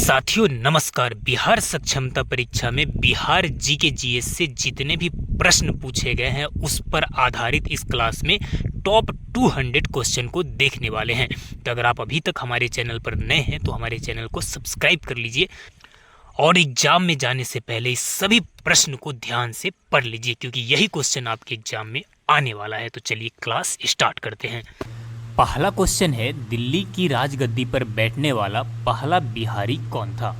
साथियों नमस्कार। बिहार सक्षमता परीक्षा में बिहार जीके जीएस से जितने भी प्रश्न पूछे गए हैं उस पर आधारित इस क्लास में टॉप 200 क्वेश्चन को देखने वाले हैं। तो अगर आप अभी तक हमारे चैनल पर नए हैं तो हमारे चैनल को सब्सक्राइब कर लीजिए और एग्जाम में जाने से पहले इस सभी प्रश्न को ध्यान से पढ़ लीजिए, क्योंकि यही क्वेश्चन आपके एग्जाम में आने वाला है। तो चलिए क्लास स्टार्ट करते हैं। पहला क्वेश्चन है, दिल्ली की राजगद्दी पर बैठने वाला पहला बिहारी कौन था?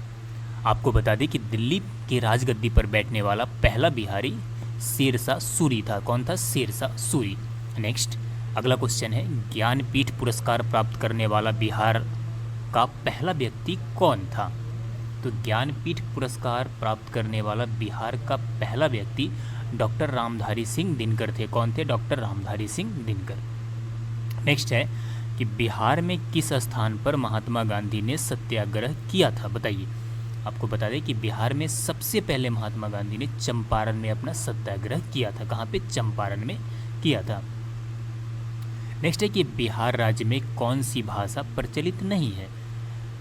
आपको बता दें कि दिल्ली की राजगद्दी पर बैठने वाला पहला बिहारी शेरशाह सूरी था। कौन था? शेरशाह सूरी। नेक्स्ट अगला क्वेश्चन है, ज्ञानपीठ पुरस्कार प्राप्त करने वाला बिहार का पहला व्यक्ति कौन था? तो ज्ञानपीठ पुरस्कार प्राप्त करने वाला बिहार का पहला व्यक्ति डॉक्टर रामधारी सिंह दिनकर थे। कौन थे? डॉक्टर रामधारी सिंह दिनकर। नेक्स्ट है कि बिहार में किस स्थान पर महात्मा गांधी ने सत्याग्रह किया था? बताइए। आपको बता दें कि बिहार में सबसे पहले महात्मा गांधी ने चंपारण में अपना सत्याग्रह किया था। कहाँ पे? चंपारण में किया था। नेक्स्ट है कि बिहार राज्य में कौन सी भाषा प्रचलित नहीं है?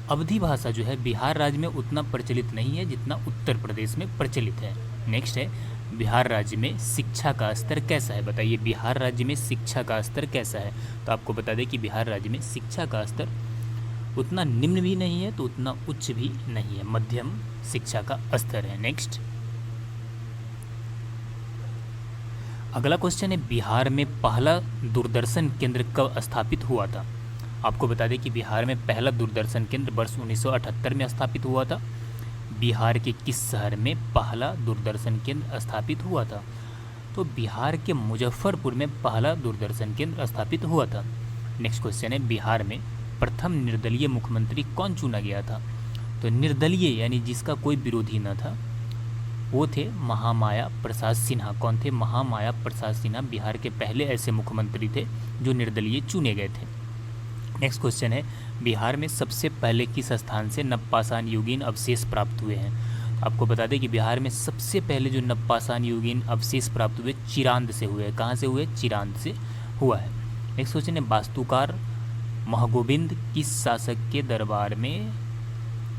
अवधी भाषा जो है बिहार राज्य में उतना प्रचलित नहीं है जितना उत्तर प्रदेश में प्रचलित है। नेक्स्ट है, बिहार राज्य में शिक्षा का स्तर कैसा है? बताइए, बिहार राज्य में शिक्षा का स्तर कैसा है? तो आपको बता दें कि बिहार राज्य में शिक्षा का स्तर उतना निम्न भी नहीं है तो उतना उच्च भी नहीं है, मध्यम शिक्षा का स्तर है। नेक्स्ट अगला क्वेश्चन है, बिहार में पहला दूरदर्शन केंद्र कब स्थापित हुआ था? आपको बता दें कि बिहार में पहला दूरदर्शन केंद्र वर्ष 1978 में स्थापित हुआ था। बिहार के किस शहर में पहला दूरदर्शन केंद्र स्थापित हुआ था? तो बिहार के मुजफ्फरपुर में पहला दूरदर्शन केंद्र स्थापित हुआ था। नेक्स्ट क्वेश्चन है, बिहार में प्रथम निर्दलीय मुख्यमंत्री कौन चुना गया था? तो निर्दलीय यानी जिसका कोई विरोधी न था वो थे महामाया प्रसाद सिन्हा। कौन थे? महामाया प्रसाद सिन्हा बिहार के पहले ऐसे मुख्यमंत्री थे जो निर्दलीय चुने गए थे। नेक्स्ट क्वेश्चन है, बिहार में सबसे पहले किस स्थान से नवपाषाण युगीन अवशेष प्राप्त हुए हैं? आपको बता दें कि बिहार में सबसे पहले जो नवपाषाण युगीन अवशेष प्राप्त हुए चिरांद से हुए। कहाँ से हुए? चिरांद से हुआ है। नेक्स्ट क्वेश्चन है, वास्तुकार महगोबिंद किस शासक के दरबार में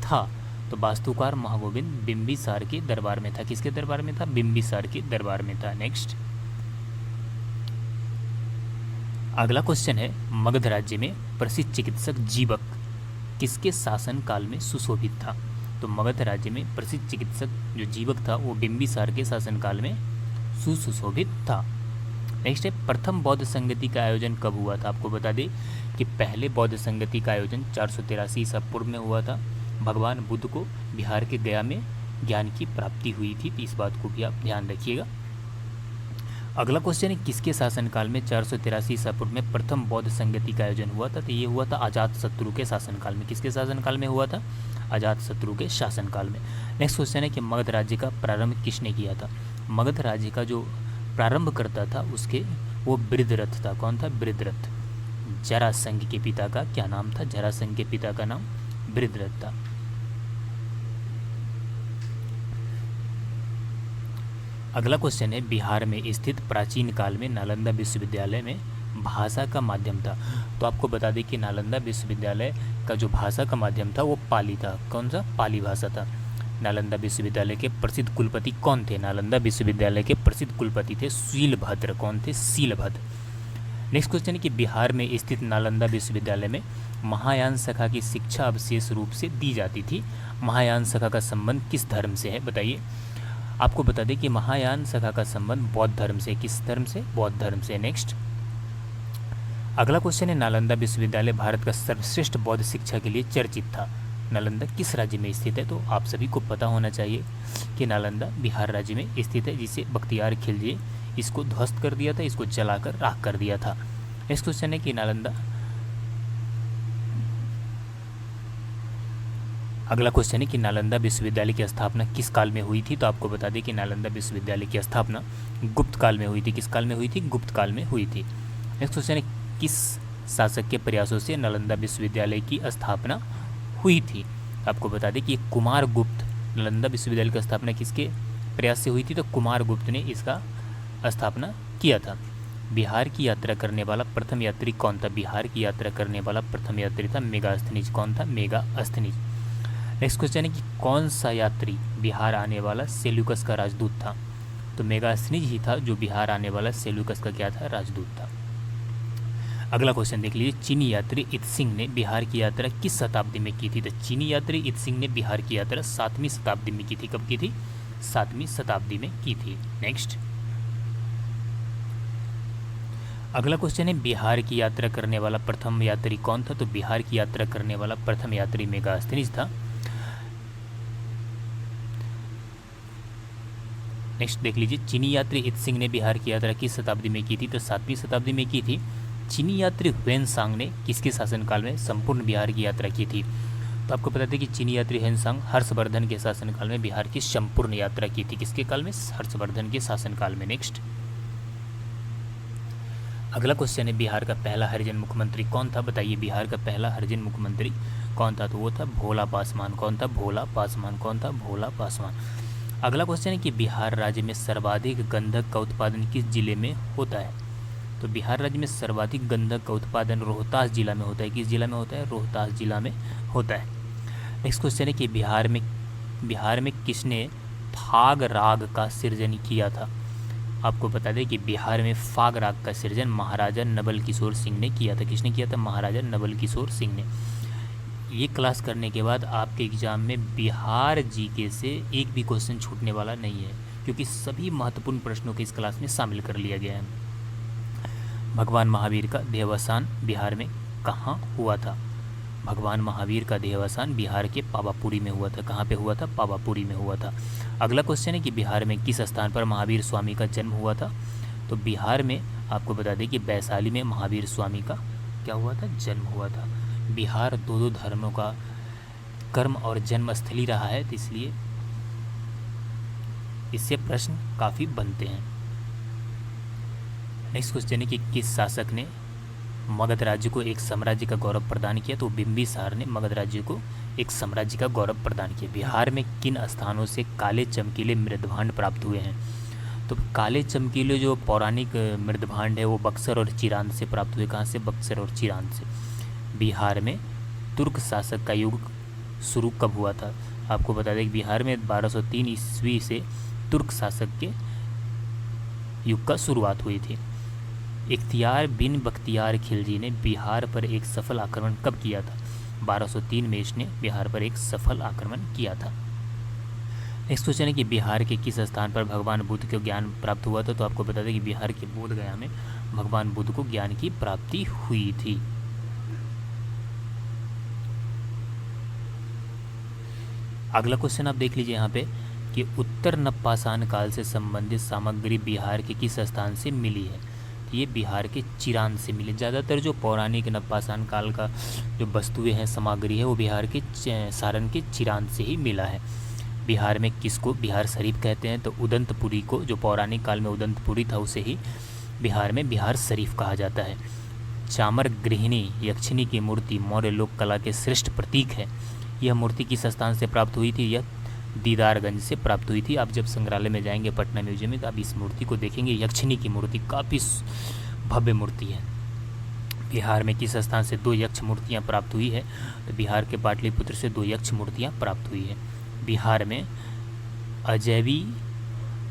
था? तो वास्तुकार महगोबिंद बिंबिसार के दरबार में था। किसके दरबार में था? बिंबिसार के दरबार में था। नेक्स्ट अगला क्वेश्चन है, मगध राज्य में प्रसिद्ध चिकित्सक जीवक किसके शासन काल में सुशोभित था? तो मगध राज्य में प्रसिद्ध चिकित्सक जो जीवक था वो बिंबिसार के शासन काल में सुशोभित था। नेक्स्ट है, प्रथम बौद्ध संगति का आयोजन कब हुआ था? आपको बता दें कि पहले बौद्ध संगति का आयोजन 483 ईसा पूर्व में हुआ था। भगवान बुद्ध को बिहार के गया में ज्ञान की प्राप्ति हुई थी, तो इस बात को भी आप ध्यान रखिएगा। अगला क्वेश्चन है, किसके शासनकाल में 483 ईसा पूर्व में प्रथम बौद्ध संगति का आयोजन हुआ था? तो ये हुआ था अजातशत्रु के शासनकाल में। किसके शासनकाल में हुआ था? अजातशत्रु के शासनकाल में। नेक्स्ट क्वेश्चन है कि मगध राज्य का प्रारंभ किसने किया था? मगध राज्य का जो प्रारंभ करता था उसके वो बृहद्रथ था। कौन था? बृहद्रथ। जरासंध के पिता का क्या नाम था? जरासंध के पिता का नाम बृहद्रथ था। अगला क्वेश्चन है, बिहार में स्थित प्राचीन काल में नालंदा विश्वविद्यालय में भाषा का माध्यम था? तो आपको बता दें कि नालंदा विश्वविद्यालय का जो भाषा का माध्यम था वो पाली था। कौन सा? पाली भाषा था। नालंदा विश्वविद्यालय के प्रसिद्ध कुलपति कौन थे? नालंदा विश्वविद्यालय के प्रसिद्ध कुलपति थे शीलभद्र। कौन थे? शीलभद्र। नेक्स्ट क्वेश्चन है कि बिहार में स्थित नालंदा विश्वविद्यालय में महायान शाखा की शिक्षा विशेष रूप से दी जाती थी। महायान शाखा का संबंध किस धर्म से है? बताइए। आपको बता दें कि महायान शाखा का संबंध बौद्ध धर्म से। किस धर्म से? बौद्ध धर्म से। नेक्स्ट अगला क्वेश्चन है, नालंदा विश्वविद्यालय भारत का सर्वश्रेष्ठ बौद्ध शिक्षा के लिए चर्चित था। नालंदा किस राज्य में स्थित है? तो आप सभी को पता होना चाहिए कि नालंदा बिहार राज्य में स्थित है, जिसे बख्तियार खिलजी इसको ध्वस्त कर दिया था, इसको जलाकर राख कर दिया था। नेक्स्ट क्वेश्चन है कि अगला क्वेश्चन है कि नालंदा विश्वविद्यालय की स्थापना किस काल में हुई थी? तो आपको बता दें कि नालंदा विश्वविद्यालय की स्थापना गुप्त काल में हुई थी। किस काल में हुई थी? गुप्त काल में हुई थी। नेक्स्ट क्वेश्चन है, किस शासक के प्रयासों से नालंदा विश्वविद्यालय की स्थापना हुई थी? आपको बता दें कि कुमारगुप्त, नालंदा विश्वविद्यालय की स्थापना किसके प्रयास से हुई थी? तो कुमारगुप्त ने इसका स्थापना किया था। बिहार की यात्रा करने वाला प्रथम यात्री कौन था? बिहार की यात्रा करने वाला प्रथम यात्री था मेगास्थनीज। कौन था? मेगास्थनीज। नेक्स्ट क्वेश्चन है कि कौन सा यात्री बिहार आने वाला सेल्यूकस का राजदूत था? तो मेगास्थनीज ही था जो बिहार आने वाला सेल्यूकस का क्या था? राजदूत था। अगला क्वेश्चन देख लीजिए, चीनी यात्री इत्सिंग ने बिहार की यात्रा किस शताब्दी में की थी? तो चीनी यात्री इत्सिंग ने बिहार की यात्रा 7वीं शताब्दी में की थी। कब की थी? 7वीं शताब्दी में की थी। नेक्स्ट अगला क्वेश्चन है, बिहार की यात्रा करने वाला प्रथम यात्री कौन था? तो बिहार की यात्रा करने वाला प्रथम यात्री मेगास्थनीज था। नेक्स्ट देख लीजिए, चीनी यात्री इत्सिंग ने बिहार की यात्रा किस शताब्दी में की थी? तो 7वीं शताब्दी में की थी। चीनी यात्री ह्वेनसांग ने किसके शासनकाल में संपूर्ण बिहार की यात्रा की थी? तो आपको पता था कि चीनी यात्री ह्वेनसांग हर्षवर्धन के शासनकाल में बिहार की संपूर्ण यात्रा की थी। किसके काल में? हर्षवर्धन के शासनकाल में। नेक्स्ट अगला क्वेश्चन है, बिहार का पहला हरिजन मुख्यमंत्री कौन था? बताइए, बिहार का पहला हरिजन मुख्यमंत्री कौन था? तो वो था भोला पासवान। कौन था? भोला पासवान। कौन था? भोला पासवान। अगला क्वेश्चन है कि बिहार राज्य में सर्वाधिक गंधक का उत्पादन किस जिले में होता है? तो बिहार राज्य में सर्वाधिक गंधक का उत्पादन रोहतास जिला में होता है। किस जिला में होता है? रोहतास जिला में होता है। नेक्स्ट क्वेश्चन है कि बिहार में किसने फाग राग का सृजन किया था? आपको बता दें कि बिहार में फाग राग का सृजन महाराजा नवल किशोर सिंह ने किया था। किसने किया था? महाराजा नवल किशोर सिंह ने। ये क्लास करने के बाद आपके एग्जाम में बिहार जीके से एक भी क्वेश्चन छूटने वाला नहीं है, क्योंकि सभी महत्वपूर्ण प्रश्नों को इस क्लास में शामिल कर लिया गया है। भगवान महावीर का देहावसान बिहार में कहाँ हुआ था? भगवान महावीर का देहावसान बिहार के पावापुरी में हुआ था। कहाँ पे हुआ था? पावापुरी में हुआ था। अगला क्वेश्चन है कि बिहार में किस स्थान पर महावीर स्वामी का जन्म हुआ था? तो बिहार में आपको बता दें कि वैशाली में महावीर स्वामी का क्या हुआ था? जन्म हुआ था। बिहार दो धर्मों का कर्म और जन्मस्थली रहा है, तो इसलिए इससे प्रश्न काफ़ी बनते हैं। नेक्स्ट क्वेश्चन है कि किस शासक ने मगध राज्य को एक साम्राज्य का गौरव प्रदान किया? तो बिंबिसार ने मगध राज्य को एक साम्राज्य का गौरव प्रदान किया। बिहार में किन स्थानों से काले चमकीले मृदभांड प्राप्त हुए हैं? तो काले चमकीले जो पौराणिक मृदभांड है वो बक्सर और चिरांद से प्राप्त हुए। कहाँ से? बक्सर और चिरांद से। बिहार में तुर्क शासक का युग शुरू कब हुआ था? आपको बता दें कि बिहार में 1203 ईस्वी से तुर्क शासक के युग का शुरुआत हुई थी। इख्तियार बिन बख्तियार खिलजी ने बिहार पर एक सफल आक्रमण कब किया था? 1203 में इसने बिहार पर एक सफल आक्रमण किया था। नेक्स्ट क्वेश्चन है कि बिहार के किस स्थान पर भगवान बुद्ध को ज्ञान प्राप्त हुआ था? तो आपको बता दें कि बिहार के बोधगया में भगवान बुद्ध को ज्ञान की प्राप्ति हुई थी। अगला क्वेश्चन आप देख लीजिए यहाँ पे कि उत्तर नवपाषाण काल से संबंधित सामग्री बिहार के किस स्थान से मिली है? ये बिहार के चिरांद से मिली। ज़्यादातर जो पौराणिक नवपाषाण काल का जो वस्तुएं हैं, सामग्री है, वो बिहार के सारण के चिरांद से ही मिला है। बिहार में किसको बिहार शरीफ कहते हैं? तो उदंतपुरी को, जो पौराणिक काल में उदंतपुरी था, उसे ही बिहार में बिहार शरीफ कहा जाता है। चामर गृहिणी यक्षिणी की मूर्ति मौर्य लोक कला के श्रेष्ठ प्रतीक है। यह मूर्ति किस स्थान से प्राप्त हुई थी? यह दीदारगंज से प्राप्त हुई थी। आप जब संग्रहालय में जाएंगे पटना म्यूजियम में, तो आप इस मूर्ति को देखेंगे। यक्षिणी की मूर्ति काफ़ी भव्य मूर्ति है। बिहार में किस स्थान से 2 यक्ष मूर्तियाँ प्राप्त हुई है? तो बिहार के पाटलिपुत्र से 2 यक्ष मूर्तियाँ प्राप्त हुई है। बिहार में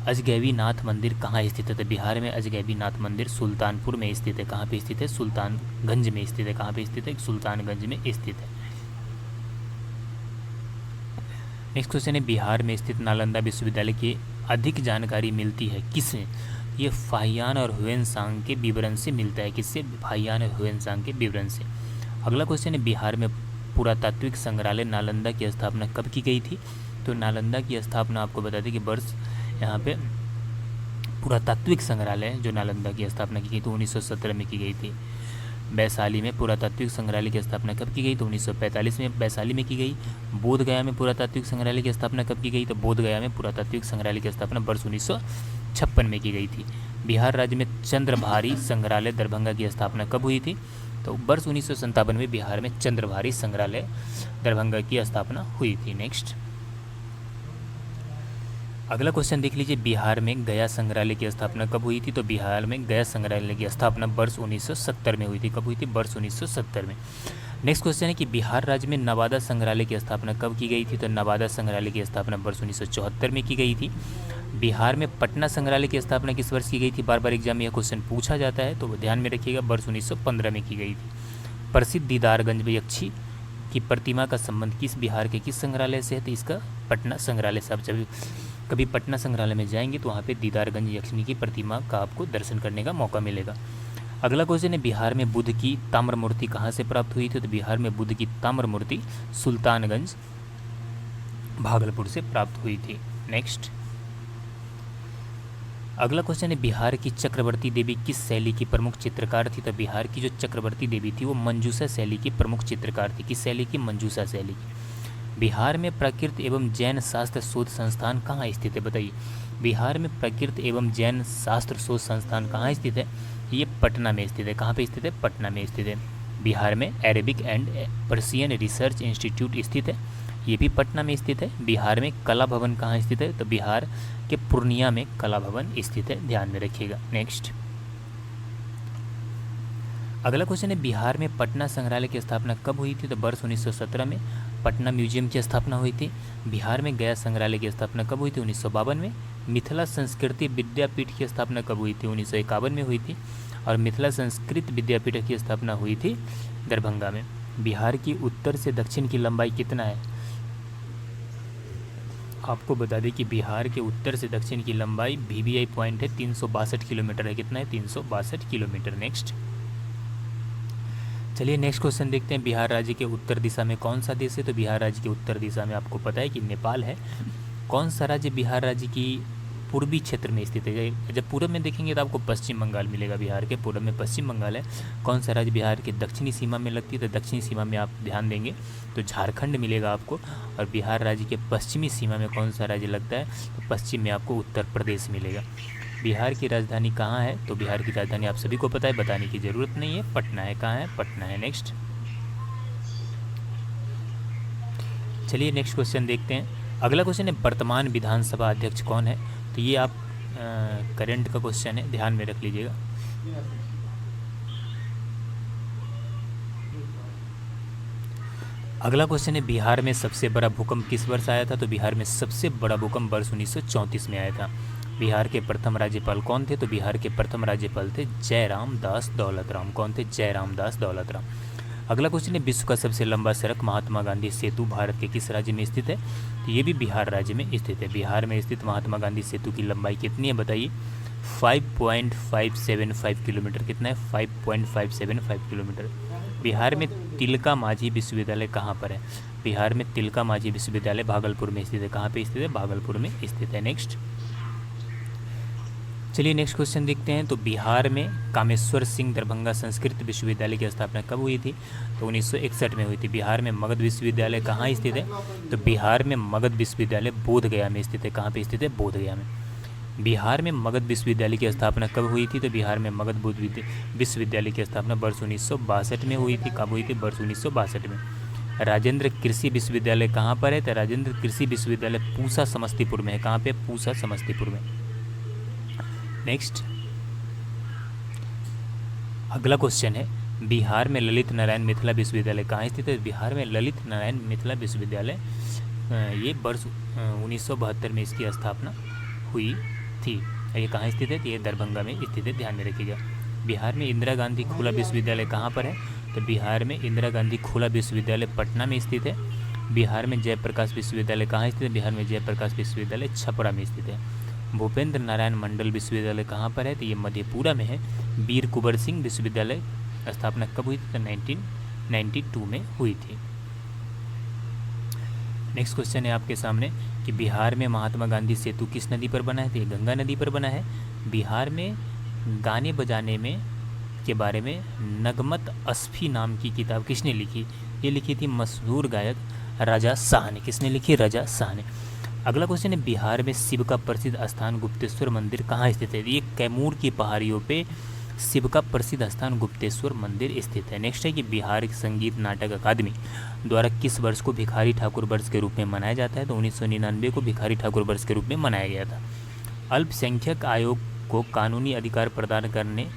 अजगैवी नाथ मंदिर कहाँ स्थित है? तो बिहार में अजगैवी नाथ मंदिर सुल्तानपुर में स्थित है। कहाँ पे स्थित है? सुल्तानगंज में स्थित है। कहाँ पे स्थित है? सुल्तानगंज में स्थित है। नेक्स्ट क्वेश्चन है, बिहार में स्थित नालंदा विश्वविद्यालय की अधिक जानकारी मिलती है किससे? ये फाहियान और ह्वेनसांग के विवरण से मिलता है। किससे? फाहियान और ह्वेनसांग के विवरण से। अगला क्वेश्चन है, बिहार में पुरातात्विक संग्रहालय नालंदा की स्थापना कब की गई थी? तो नालंदा की स्थापना आपको बता दें कि वर्ष यहाँ पे पुरातात्विक संग्रहालय जो नालंदा की स्थापना की गई तो 1917 में की गई थी। वैशाली में पुरातात्विक संग्रहालय की स्थापना कब की गई? तो 1945 में वैशाली में की गई। बोधगया में पुरातात्विक संग्रहालय की स्थापना कब की गई? तो बोधगया में पुरातात्विक संग्रहालय की स्थापना वर्ष 1956 में की गई थी। बिहार राज्य में चंद्रभारी संग्रहालय दरभंगा की स्थापना कब हुई थी? तो वर्ष 1957 में बिहार में चंद्रभारी संग्रहालय दरभंगा की स्थापना हुई थी। नेक्स्ट अगला क्वेश्चन देख लीजिए, बिहार में गया संग्रहालय की स्थापना कब हुई थी? तो बिहार में गया संग्रहालय की स्थापना वर्ष 1970 में हुई थी। कब हुई थी? वर्ष 1970 में। नेक्स्ट क्वेश्चन है कि बिहार राज्य में नवादा संग्रहालय की स्थापना कब की गई थी? तो नवादा संग्रहालय की स्थापना वर्ष 1974 में की गई थी। बिहार में पटना संग्रहालय की स्थापना किस वर्ष की गई थी? बार बार एग्जाम में यह क्वेश्चन पूछा जाता है, तो ध्यान में रखिएगा, वर्ष 1915 में की गई थी। प्रसिद्ध दीदारगंज यक्षी की प्रतिमा का संबंध किस बिहार के किस संग्रहालय से है? तो इसका पटना संग्रहालय से। आप जब कभी पटना संग्रहालय में जाएंगे तो वहाँ पे दीदारगंज यक्षिणी की प्रतिमा का आपको दर्शन करने का मौका मिलेगा। अगला क्वेश्चन है, बिहार में बुद्ध की ताम्र मूर्ति कहाँ से प्राप्त हुई थी? तो बिहार में बुद्ध की ताम्र मूर्ति सुल्तानगंज भागलपुर से प्राप्त हुई थी। नेक्स्ट अगला क्वेश्चन है, बिहार की चक्रवर्ती देवी किस शैली की प्रमुख चित्रकार थी? तो बिहार की जो चक्रवर्ती देवी थी वो मंजूषा शैली की प्रमुख चित्रकार थी। किस शैली की? मंजूषा शैली की। बिहार में प्राकृत एवं जैन शास्त्र शोध संस्थान कहाँ स्थित है? बताइए, बिहार में प्राकृत एवं जैन शास्त्र शोध संस्थान कहाँ स्थित है? ये पटना में स्थित है। कहाँ पे स्थित है? पटना में स्थित है। बिहार में Arabic and Persian research institute स्थित है, ये भी पटना में स्थित है। बिहार में कला भवन कहाँ स्थित है? तो बिहार के पूर्णिया में कला भवन स्थित है, ध्यान में रखिएगा। नेक्स्ट अगला क्वेश्चन है, बिहार में पटना संग्रहालय की स्थापना कब हुई थी? तो वर्ष 1917 में पटना म्यूजियम की स्थापना हुई थी। बिहार में गया संग्रहालय की स्थापना कब हुई थी? 1952 में। मिथिला संस्कृति विद्यापीठ की स्थापना कब हुई थी? 1951 में हुई थी। और मिथिला संस्कृत विद्यापीठ की स्थापना हुई थी दरभंगा में। बिहार की उत्तर से दक्षिण की लंबाई कितना है? आपको बता दें कि बिहार के उत्तर से दक्षिण की लंबाई VVI पॉइंट है 362 किलोमीटर है। कितना है? 362 किलोमीटर। नेक्स्ट चलिए नेक्स्ट क्वेश्चन देखते हैं, बिहार राज्य के उत्तर दिशा में कौन सा देश है? तो बिहार राज्य के उत्तर दिशा में आपको पता है कि नेपाल है। कौन सा राज्य बिहार राज्य की पूर्वी क्षेत्र में स्थित है? जब पूर्व में देखेंगे तो आपको पश्चिम बंगाल मिलेगा। बिहार के पूर्व में पश्चिम बंगाल है। कौन सा राज्य बिहार के दक्षिणी सीमा में लगती है? तो दक्षिणी सीमा में आप ध्यान देंगे तो झारखंड मिलेगा आपको। और बिहार राज्य के पश्चिमी सीमा में कौन सा राज्य लगता है? तो पश्चिम में आपको उत्तर प्रदेश मिलेगा। बिहार की राजधानी कहाँ है? तो बिहार की राजधानी आप सभी को पता है, बताने की ज़रूरत नहीं है, पटना है। कहाँ है? पटना है। नेक्स्ट चलिए नेक्स्ट क्वेश्चन देखते हैं। अगला क्वेश्चन है, वर्तमान विधानसभा अध्यक्ष कौन है? तो ये आप करंट का क्वेश्चन है, ध्यान में रख लीजिएगा। अगला क्वेश्चन है, बिहार में सबसे बड़ा भूकंप किस वर्ष आया था? तो बिहार में सबसे बड़ा भूकंप वर्ष 1934 में आया था। बिहार के प्रथम राज्यपाल कौन थे? तो बिहार के प्रथम राज्यपाल थे जयराम दास दौलतराम। कौन थे? जयराम दास दौलतराम। अगला क्वेश्चन है, विश्व का सबसे लंबा सड़क महात्मा गांधी सेतु भारत के किस राज्य में स्थित है? तो ये भी बिहार राज्य में स्थित है। बिहार में स्थित महात्मा गांधी सेतु की लंबाई कितनी है? बताइए। 5.575 किलोमीटर। कितना है? 5.575 किलोमीटर। बिहार में तिलका माझी विश्वविद्यालय कहाँ पर है? बिहार में तिलका माझी विश्वविद्यालय भागलपुर में स्थित है। कहाँ पे स्थित है? भागलपुर में स्थित है। नेक्स्ट चलिए नेक्स्ट क्वेश्चन देखते हैं। तो बिहार में कामेश्वर सिंह दरभंगा संस्कृत विश्वविद्यालय की स्थापना कब हुई थी? तो 1961 में हुई थी। बिहार में मगध विश्वविद्यालय कहाँ स्थित है? तो बिहार में मगध विश्वविद्यालय बोधगया में स्थित है। कहाँ पे स्थित है? बोधगया में। बिहार में मगध विश्वविद्यालय की स्थापना कब हुई थी? तो बिहार में मगध विश्वविद्यालय की स्थापना वर्ष 1962 में हुई थी। कब हुई थी? वर्ष 1962 में। राजेंद्र कृषि विश्वविद्यालय कहाँ पर है? तो राजेंद्र कृषि विश्वविद्यालय पूसा समस्तीपुर में है। कहाँ पे? पूसा समस्तीपुर में। नेक्स्ट अगला क्वेश्चन है, बिहार में ललित नारायण मिथिला विश्वविद्यालय कहाँ स्थित है? बिहार में ललित नारायण मिथिला विश्वविद्यालय ये वर्ष 1972 में इसकी स्थापना हुई थी। ये कहाँ स्थित है? तो ये दरभंगा में स्थित है, ध्यान में रखिएगा। बिहार में इंदिरा गांधी खुला विश्वविद्यालय कहाँ पर है? तो बिहार में इंदिरा गांधी खुला विश्वविद्यालय पटना में स्थित है। बिहार में जयप्रकाश विश्वविद्यालय कहाँ स्थित है? बिहार में जयप्रकाश विश्वविद्यालय छपरा में स्थित है। भूपेंद्र नारायण मंडल विश्वविद्यालय कहाँ पर है? तो ये मधेपुरा में है। वीर कुंवर सिंह विश्वविद्यालय स्थापना कब हुई थी? तो 1992 में हुई थी। नेक्स्ट क्वेश्चन है आपके सामने कि बिहार में महात्मा गांधी सेतु किस नदी पर बना है? तो ये गंगा नदी पर बना है। बिहार में गाने बजाने में के बारे में नगमत अस्फी नाम की किताब किसने लिखी? ये लिखी थी मशहूर गायक राजा शाह ने। किसने लिखी? राजा शाह ने। अगला क्वेश्चन है, बिहार में शिव का प्रसिद्ध स्थान गुप्तेश्वर मंदिर कहाँ स्थित है? ये कैमूर की पहाड़ियों पे शिव का प्रसिद्ध स्थान गुप्तेश्वर मंदिर स्थित है। नेक्स्ट है कि बिहार संगीत नाटक अकादमी द्वारा किस वर्ष को भिखारी ठाकुर वर्ष के रूप में मनाया जाता है? तो 1999 को भिखारी ठाकुर वर्ष के रूप में मनाया गया था। अल्पसंख्यक आयोग को कानूनी अधिकार प्रदान करने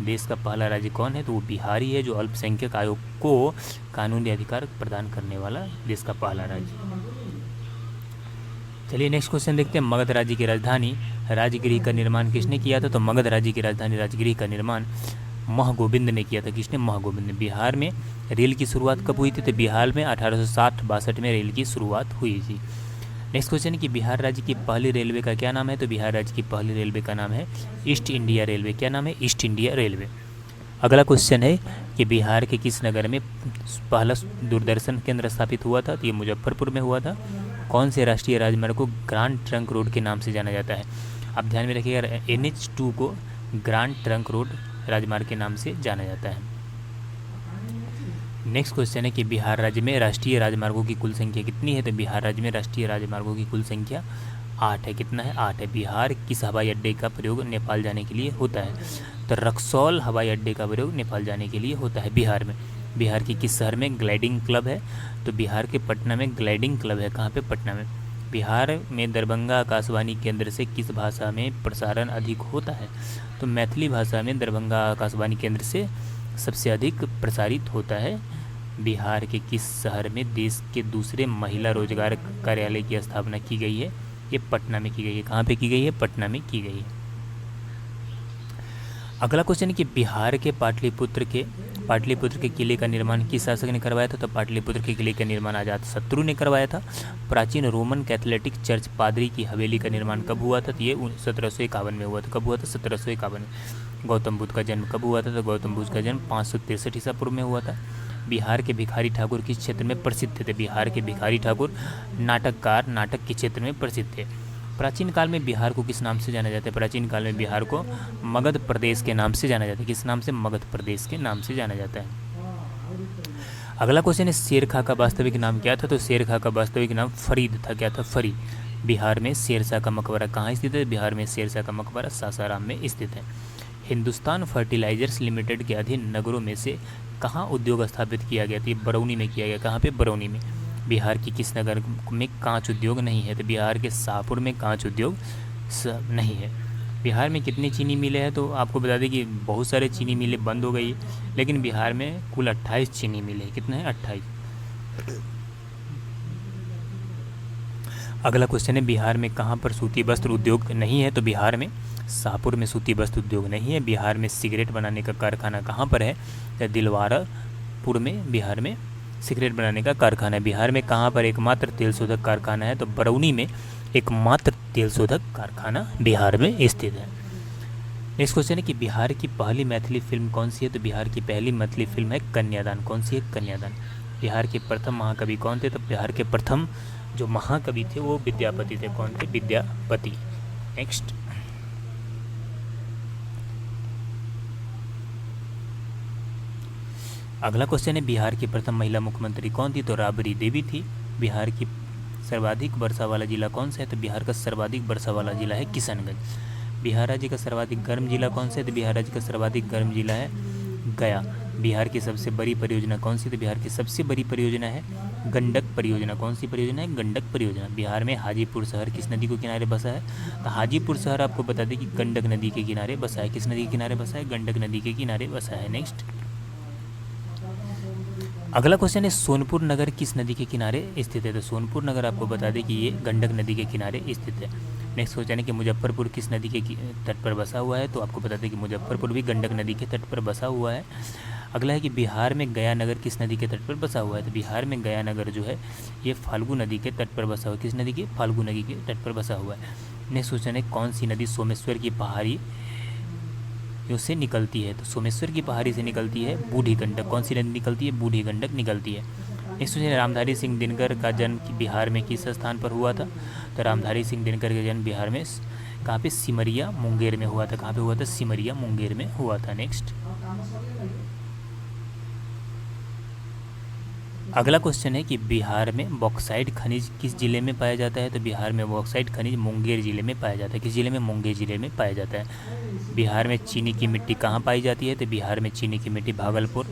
देश का पहला राज्य कौन है? तो वो बिहार ही है, जो अल्पसंख्यक आयोग को कानूनी अधिकार प्रदान करने वाला देश का पहला राज्य। चलिए नेक्स्ट क्वेश्चन देखते हैं। मगध राज्य की राजधानी राजगृह का निर्माण किसने किया था? तो मगध राज्य की राजधानी राजगृह का निर्माण महगोविंद ने किया था। किसने? महगोविंद ने। बिहार में रेल की शुरुआत कब हुई थी? तो बिहार में 1860-62 में रेल की शुरुआत हुई थी। नेक्स्ट क्वेश्चन है कि बिहार राज्य की पहली रेलवे का क्या नाम है? तो बिहार राज्य की पहली रेलवे का नाम है ईस्ट इंडिया रेलवे। क्या नाम है? East India railway. अगला क्वेश्चन है कि बिहार के किस नगर में पहला दूरदर्शन केंद्र स्थापित हुआ था? तो ये मुजफ्फरपुर में हुआ था। कौन से राष्ट्रीय राजमार्ग को ग्रांड ट्रंक रोड के नाम से जाना जाता है? आप ध्यान में रखिएगा, NH2 को ग्रांड ट्रंक रोड राजमार्ग के नाम से जाना जाता है। नेक्स्ट क्वेश्चन है कि बिहार राज्य में राष्ट्रीय राजमार्गों की कुल संख्या कितनी है? तो बिहार राज्य में राष्ट्रीय राजमार्गों की कुल संख्या 8 है। कितना है? 8 है। बिहार किस हवाई अड्डे का प्रयोग नेपाल जाने के लिए होता है? तो रक्सौल हवाई अड्डे का प्रयोग नेपाल जाने के लिए होता है बिहार में। बिहार के किस शहर में ग्लाइडिंग क्लब है? तो बिहार के पटना में ग्लाइडिंग क्लब है। कहाँ पे? पटना में। बिहार में दरभंगा आकाशवाणी केंद्र से किस भाषा में प्रसारण अधिक होता है? तो मैथिली भाषा में दरभंगा आकाशवाणी केंद्र से सबसे अधिक प्रसारित होता है। बिहार के किस शहर में देश के दूसरे महिला रोजगार कार्यालय की स्थापना की गई है? ये पटना में की गई है। कहाँ पे की गई है? पटना में की गई है। अगला क्वेश्चन है कि बिहार के पाटलिपुत्र के किले का निर्माण किस शासक ने करवाया था? तो पाटलिपुत्र के किले का निर्माण अजातशत्रु ने करवाया था। प्राचीन रोमन कैथोलिक चर्च पादरी की हवेली का निर्माण कब हुआ था? तो ये 1751 में हुआ था। कब हुआ था? 1751 में। गौतम बुद्ध का जन्म कब हुआ था? तो गौतम बुद्ध का जन्म 563 ईसा पूर्व में हुआ था। बिहार के भिखारी ठाकुर किस क्षेत्र में प्रसिद्ध थे? बिहार के भिखारी ठाकुर नाटककार, नाटक के क्षेत्र में प्रसिद्ध थे। प्राचीन काल में बिहार को किस नाम से जाना जाता है? प्राचीन काल में बिहार को मगध प्रदेश के नाम से जाना जाता है। किस नाम से? मगध प्रदेश के नाम से जाना जाता है। अगला क्वेश्चन है शेरशाह का वास्तविक नाम क्या था? तो शेरशाह का वास्तविक नाम फरीद था। क्या था? फरीद। बिहार में शेरशाह का मकबरा कहाँ स्थित है? बिहार में शेरशाह का मकबरा सासाराम में स्थित है। हिंदुस्तान फर्टिलाइजर्स लिमिटेड के अधीन नगरों में से कहाँ उद्योग स्थापित किया गया था? बरौनी में किया गया। कहाँ पे? बरौनी में। बिहार की किस नगर में कांच उद्योग नहीं है? तो बिहार के शाहपुर में कांच उद्योग नहीं है। बिहार में कितनी चीनी मिलें हैं? तो आपको बता दें कि बहुत सारे चीनी मिलें बंद हो गई है, लेकिन बिहार में कुल 28 चीनी मिलें। कितने हैं? 28। अगला क्वेश्चन है बिहार में कहाँ पर सूती वस्त्र उद्योग नहीं है? तो बिहार में शाहपुर में सूती वस्त्र उद्योग नहीं है। बिहार में सिगरेट बनाने का कारखाना कहाँ पर है? तो दिलवारापुर में बिहार में सिगरेट बनाने का कारखाना है। बिहार में कहाँ पर एकमात्र तेल शोधक कारखाना है? तो बरौनी में एकमात्र तेल शोधक कारखाना बिहार में स्थित है। नेक्स्ट क्वेश्चन है कि बिहार की पहली मैथिली फिल्म कौन सी है? तो बिहार की पहली मैथिली फिल्म है कन्यादान। कौन सी है? कन्यादान। बिहार के प्रथम महाकवि कौन थे? तो बिहार के प्रथम जो महाकवि थे वो विद्यापति थे। कौन थे? विद्यापति। नेक्स्ट अगला क्वेश्चन है बिहार की प्रथम महिला मुख्यमंत्री कौन थी? तो राबड़ी देवी थी। बिहार की सर्वाधिक वर्षा वाला जिला कौन सा है? तो बिहार का सर्वाधिक वर्षा वाला जिला है किशनगंज। बिहार राज्य का सर्वाधिक गर्म जिला कौन सा है? तो बिहार राज्य का सर्वाधिक गर्म जिला है गया। बिहार की सबसे बड़ी परियोजना कौन सी? तो बिहार की सबसे बड़ी परियोजना है गंडक परियोजना। कौन सी परियोजना है? गंडक परियोजना। बिहार में हाजीपुर शहर किस नदी को किनारे बसा है? तो हाजीपुर शहर आपको बता दें कि गंडक नदी के किनारे बसा है। किस नदी के किनारे बसा है? गंडक नदी के किनारे बसा है। नेक्स्ट अगला क्वेश्चन है सोनपुर नगर किस नदी के किनारे स्थित है? तो सोनपुर नगर आपको बता दें कि ये गंडक नदी के किनारे स्थित है। नेक्स्ट क्वेश्चन है कि मुजफ्फरपुर किस नदी के तट पर बसा हुआ है? तो आपको बता दें कि मुजफ्फरपुर भी गंडक नदी के तट पर बसा हुआ है। अगला है कि बिहार में गया नगर किस नदी के तट पर बसा हुआ है? तो बिहार में गया नगर जो है ये फाल्गु नदी के तट पर बसा हुआ है। किस नदी के? फाल्गु नदी के तट पर बसा हुआ है। नेक्स्ट क्वेश्चन है कौन सी नदी सोमेश्वर की पहाड़ी से निकलती है? तो सोमेश्वर की पहाड़ी से निकलती है बूढ़ी गंडक। कौन सी नदी निकलती है? बूढ़ी गंडक निकलती है। नेक्स्ट क्वेश्चन है रामधारी सिंह दिनकर का जन्म बिहार में किस स्थान पर हुआ था? तो रामधारी सिंह दिनकर का जन्म बिहार में कहाँ पे? सिमरिया मुंगेर में हुआ था। कहाँ पे हुआ था? सिमरिया मुंगेर में हुआ था। नेक्स्ट अगला क्वेश्चन है कि बिहार में बॉक्साइट खनिज किस जिले में पाया जाता है? तो बिहार में बॉक्साइट खनिज मुंगेर जिले में पाया जाता है। किस जिले में? मुंगेर जिले में पाया जाता है। बिहार में चीनी की मिट्टी कहाँ पाई जाती है? तो बिहार में चीनी की मिट्टी भागलपुर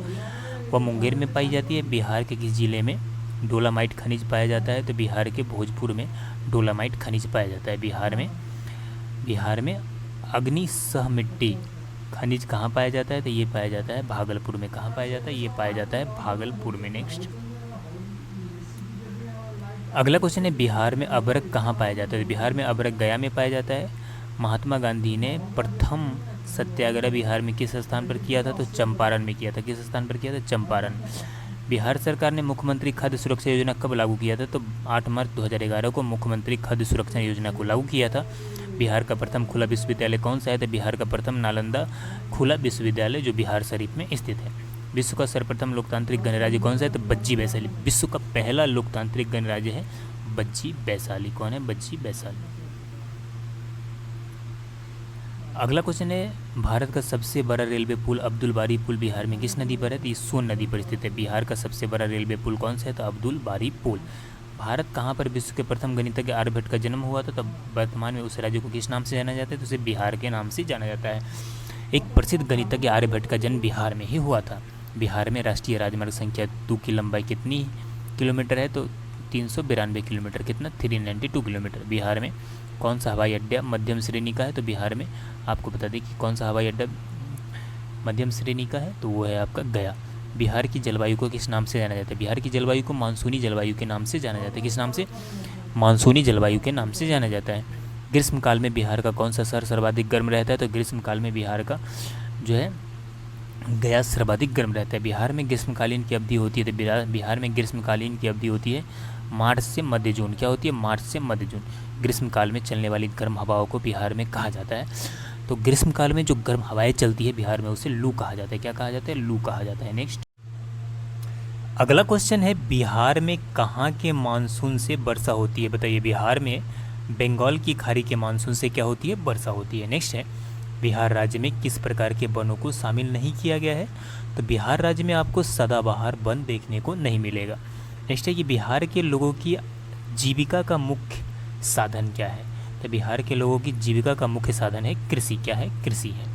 व मुंगेर में पाई जाती है। बिहार के किस जिले में डोलामाइट खनिज पाया जाता है? तो बिहार के भोजपुर में डोलामाइट खनिज पाया जाता है। बिहार में अग्निसह मिट्टी खनिज कहाँ पाया जाता है? तो ये पाया जाता है भागलपुर में। कहाँ पाया जाता है? ये पाया जाता है भागलपुर में। नेक्स्ट अगला क्वेश्चन है बिहार में अबरक कहाँ पाया जाता है? बिहार में अबरक गया में पाया जाता है। महात्मा गांधी ने प्रथम सत्याग्रह बिहार में किस स्थान पर किया था? तो चंपारण में किया था। किस स्थान पर किया था? चंपारण। बिहार सरकार ने मुख्यमंत्री खाद्य सुरक्षा योजना कब लागू किया था? तो 8 मार्च 2011 को मुख्यमंत्री खाद्य सुरक्षा योजना को लागू किया था। बिहार का प्रथम खुला विश्वविद्यालय कौन सा है? तो बिहार का प्रथम नालंदा खुला विश्वविद्यालय जो बिहार शरीफ में स्थित है। विश्व का सर्वप्रथम लोकतांत्रिक गणराज्य कौन सा है? तो बज्जी वैशाली। विश्व का पहला लोकतांत्रिक गणराज्य है बज्जी वैशाली। कौन है? बज्जी वैशाली। अगला क्वेश्चन है भारत का सबसे बड़ा रेलवे पुल अब्दुल बारी पुल बिहार में किस नदी पर है? तो ये सोन नदी पर स्थित है। बिहार का सबसे बड़ा रेलवे पुल कौन सा है? तो अब्दुल बारी पुल। भारत कहाँ पर विश्व के प्रथम गणितज्ञ आर्यभट्ट का जन्म हुआ था? तब वर्तमान में उस राज्य को किस नाम से जाना जाता है? तो उसे बिहार के नाम से जाना जाता है। एक प्रसिद्ध गणितज्ञ आर्यभट्ट का जन्म बिहार में ही हुआ था। बिहार में राष्ट्रीय राजमार्ग संख्या 2 की लंबाई कितनी किलोमीटर है? तो 392 किलोमीटर। कितना? 392 किलोमीटर। बिहार में कौन सा हवाई अड्डा मध्यम श्रेणी का है? तो बिहार में आपको बता दें कि कौन सा हवाई अड्डा मध्यम श्रेणी का है? तो वो है आपका गया। बिहार की जलवायु को किस नाम से जाना जाता है? बिहार की जलवायु को मानसूनी जलवायु के नाम से जाना जाता है। किस नाम से? मानसूनी जलवायु के नाम से जाना जाता है। ग्रीष्मकाल में बिहार का कौन सा शहर सर्वाधिक गर्म रहता है? तो ग्रीष्मकाल में बिहार का जो है गया सर्वाधिक गर्म रहता है। बिहार में ग्रीष्मकालीन की अवधि होती है। तो बिहार में ग्रीष्मकालीन की अवधि होती है मार्च से मध्य जून। क्या होती है? मार्च से मध्य जून। ग्रीष्मकाल में चलने वाली गर्म हवाओं को बिहार में कहा जाता है। तो ग्रीष्मकाल में जो गर्म हवाएं चलती है बिहार में उसे लू कहा जाता है। क्या कहा जाता है? लू कहा जाता है। नेक्स्ट अगला क्वेश्चन है बिहार में कहाँ के मानसून से वर्षा होती है? बताइए। बिहार में बंगाल की खाड़ी के मानसून से क्या होती है? वर्षा होती है। नेक्स्ट है बिहार राज्य में किस प्रकार के वनों को शामिल नहीं किया गया है? तो बिहार राज्य में आपको सदाबहार वन देखने को नहीं मिलेगा। नेक्स्ट है कि बिहार के लोगों की जीविका का मुख्य साधन क्या है? तो बिहार के लोगों की जीविका का मुख्य साधन है कृषि। क्या है? कृषि है।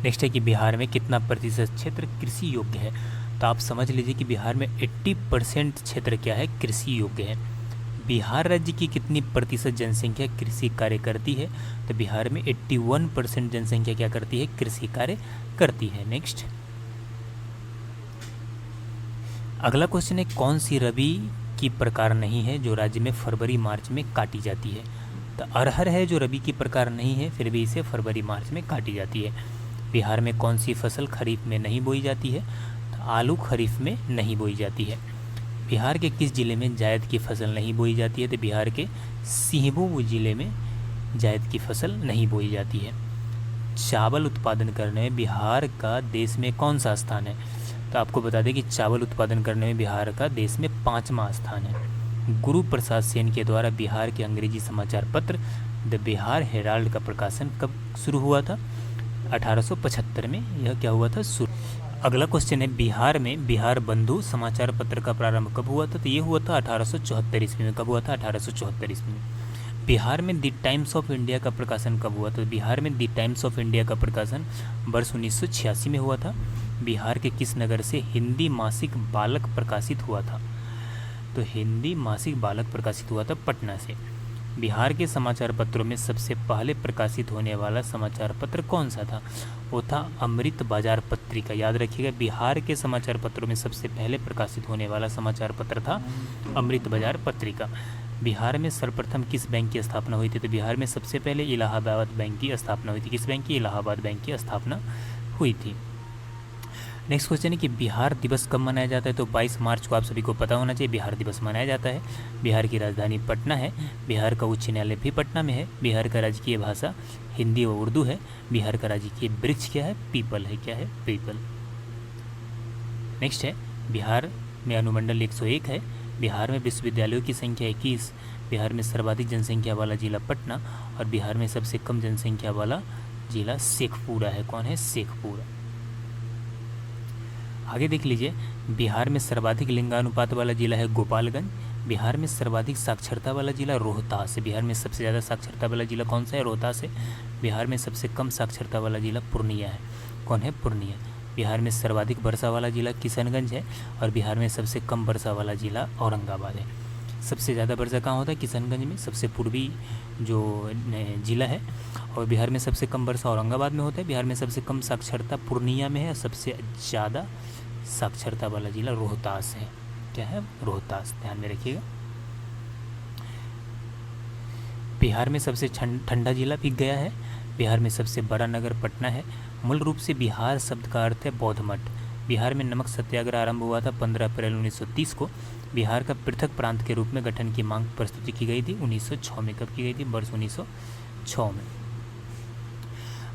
नेक्स्ट है कि बिहार में कितना प्रतिशत क्षेत्र कृषि योग्य है? तो आप समझ लीजिए कि बिहार में 80% क्षेत्र क्या है? कृषि योग्य है। बिहार राज्य की कितनी प्रतिशत जनसंख्या कृषि कार्य करती है? तो बिहार में 81% जनसंख्या क्या करती है? कृषि कार्य करती है। नेक्स्ट अगला क्वेश्चन है कौन सी रबी की प्रकार नहीं है जो राज्य में फरवरी मार्च में काटी जाती है? तो अरहर है जो रबी की प्रकार नहीं है, फिर भी इसे फरवरी मार्च में काटी जाती है। बिहार में कौन सी फसल खरीफ में नहीं बोई जाती है? तो आलू खरीफ में नहीं बोई जाती है। बिहार के किस जिले में जायद की फसल नहीं बोई जाती है? तो बिहार के सिंहभूम जिले में जायद की फसल नहीं बोई जाती है। चावल उत्पादन करने में बिहार का देश में कौन सा स्थान है? तो आपको बता दें कि चावल उत्पादन करने में बिहार का देश में 5वां स्थान है। गुरु प्रसाद सेन के द्वारा बिहार के अंग्रेजी समाचार पत्र द बिहार हेराल्ड का प्रकाशन कब शुरू हुआ था? 1875 में यह क्या हुआ था? शुरू। अगला क्वेश्चन है बिहार में बिहार बंधु समाचार पत्र का प्रारंभ कब हुआ था? तो ये हुआ था 1874 ईस्वी में। कब हुआ था? 1874 ईस्वी में। बिहार में द टाइम्स ऑफ इंडिया का प्रकाशन कब हुआ था? बिहार में द टाइम्स ऑफ इंडिया का प्रकाशन वर्ष 1986 में हुआ था। बिहार के किस नगर से हिंदी मासिक बालक प्रकाशित हुआ था? तो हिंदी मासिक बालक प्रकाशित हुआ था पटना से। बिहार के समाचार पत्रों में सबसे पहले प्रकाशित होने वाला समाचार पत्र कौन सा था? वो था अमृत बाजार पत्रिका। याद रखिएगा, बिहार के समाचार पत्रों में सबसे पहले प्रकाशित होने वाला समाचार पत्र था अमृत बाजार पत्रिका। बिहार में सर्वप्रथम किस बैंक की स्थापना हुई थी? तो बिहार में सबसे पहले इलाहाबाद बैंक की स्थापना हुई थी। किस बैंक की? इलाहाबाद बैंक की स्थापना हुई थी। नेक्स्ट क्वेश्चन है कि बिहार दिवस कब मनाया जाता है? तो 22 मार्च को आप सभी को पता होना चाहिए बिहार दिवस मनाया जाता है। बिहार की राजधानी पटना है। बिहार का उच्च न्यायालय भी पटना में है। बिहार का राजकीय भाषा हिंदी व उर्दू है। बिहार का राजकीय वृक्ष क्या है? पीपल है। क्या है? पीपल। नेक्स्ट है बिहार में अनुमंडल 101 है। बिहार में विश्वविद्यालयों की संख्या 21। बिहार में सर्वाधिक जनसंख्या वाला जिला पटना और बिहार में सबसे कम जनसंख्या वाला जिला शेखपुरा है। कौन है? शेखपुरा। आगे देख लीजिए, बिहार में सर्वाधिक लिंगानुपात वाला जिला है गोपालगंज। बिहार में सर्वाधिक साक्षरता वाला जिला रोहतास है। बिहार में सबसे ज़्यादा साक्षरता वाला जिला कौन सा है? रोहतास है। बिहार में सबसे कम साक्षरता वाला जिला पूर्णिया है। कौन है? पूर्णिया। बिहार में सर्वाधिक वर्षा वाला जिला किशनगंज है और बिहार में सबसे कम वर्षा वाला जिला औरंगाबाद है। सबसे ज़्यादा वर्षा कहाँ होता है? किशनगंज में, सबसे पूर्वी जो जिला है। और बिहार में सबसे कम वर्षा औरंगाबाद में होता है। बिहार में सबसे कम साक्षरता पूर्णिया में है और सबसे ज़्यादा साक्षरता वाला जिला रोहतास है। क्या है? रोहतास, ध्यान में रखिएगा। बिहार में सबसे ठंडा जिला भी गया है। बिहार में सबसे बड़ा नगर पटना है। मूल रूप से बिहार शब्द का अर्थ है बौद्ध मठ। बिहार में नमक सत्याग्रह आरंभ हुआ था 15 अप्रैल 1930 को। बिहार का पृथक प्रांत के रूप में गठन की मांग प्रस्तुत की गई थी 1906 में। कब की गई थी? वर्ष 1906 में।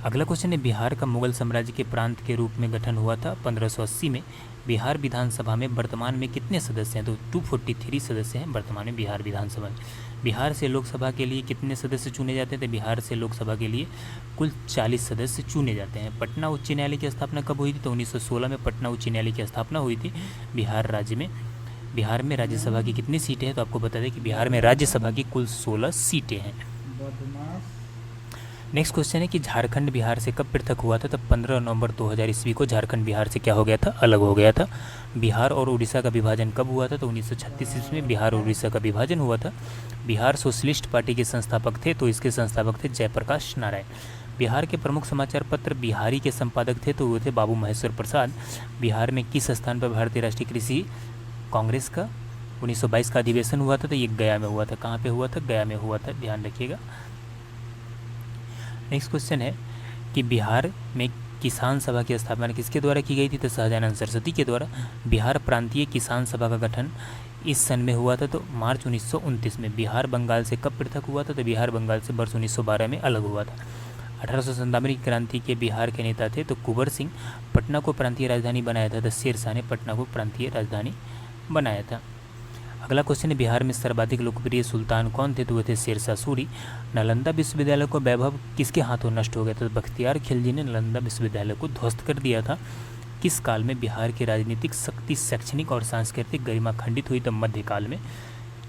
अगला क्वेश्चन है, बिहार का मुगल साम्राज्य के प्रांत के रूप में गठन हुआ था 1580 में। बिहार विधानसभा में वर्तमान में कितने सदस्य हैं? तो 243 सदस्य हैं वर्तमान में बिहार विधानसभा में। बिहार से लोकसभा के लिए कितने सदस्य चुने जाते हैं? तो बिहार से लोकसभा के लिए कुल 40 सदस्य चुने जाते हैं। पटना उच्च न्यायालय की स्थापना कब हुई थी? तो 1916 में पटना उच्च न्यायालय की स्थापना हुई थी बिहार राज्य में। बिहार में राज्यसभा की कितनी सीटें हैं? तो आपको बता दें कि बिहार में राज्यसभा की कुल 16 सीटें हैं। नेक्स्ट क्वेश्चन है कि झारखंड बिहार से कब पृथक हुआ था? तब 15 नवंबर 2000 ईस्वी को झारखंड बिहार से क्या हो गया था? अलग हो गया था। बिहार और उड़ीसा का विभाजन कब हुआ था? तो 1936 ईस्वी में बिहार और उड़ीसा का विभाजन हुआ था। बिहार सोशलिस्ट पार्टी के संस्थापक थे, तो इसके संस्थापक थे जयप्रकाश नारायण। बिहार के प्रमुख समाचार पत्र बिहारी के संपादक थे, तो वो थे बाबू महेश्वर प्रसाद। बिहार में किस स्थान पर भारतीय राष्ट्रीय कृषि कांग्रेस का 1922 का अधिवेशन हुआ था? तो ये गया में हुआ था। कहाँ पे हुआ था? गया में हुआ था, ध्यान रखिएगा। नेक्स्ट क्वेश्चन है कि बिहार में किसान सभा की स्थापना किसके द्वारा की गई थी? तो सहजानंद सरस्वती के द्वारा। बिहार प्रांतीय किसान सभा का गठन इस सन में हुआ था, तो मार्च 1929 में। बिहार बंगाल से कब पृथक हुआ था? तो बिहार बंगाल से वर्ष 1912 में अलग हुआ था। 1897 की क्रांति के बिहार के नेता थे, तो कुंवर सिंह। पटना को प्रांतीय राजधानी बनाया था, तो शेरशाह ने पटना को प्रांतीय राजधानी बनाया था। अगला क्वेश्चन है, बिहार में सर्वाधिक लोकप्रिय सुल्तान कौन थे? तो वो थे शेरशाह सूरी। नालंदा विश्वविद्यालय को वैभव किसके हाथों नष्ट हो गया था? तो बख्तियार खिलजी ने नालंदा विश्वविद्यालय को ध्वस्त कर दिया था। किस काल में बिहार की राजनीतिक शक्ति, शैक्षणिक और सांस्कृतिक गरिमा खंडित हुई? तो मध्यकाल में।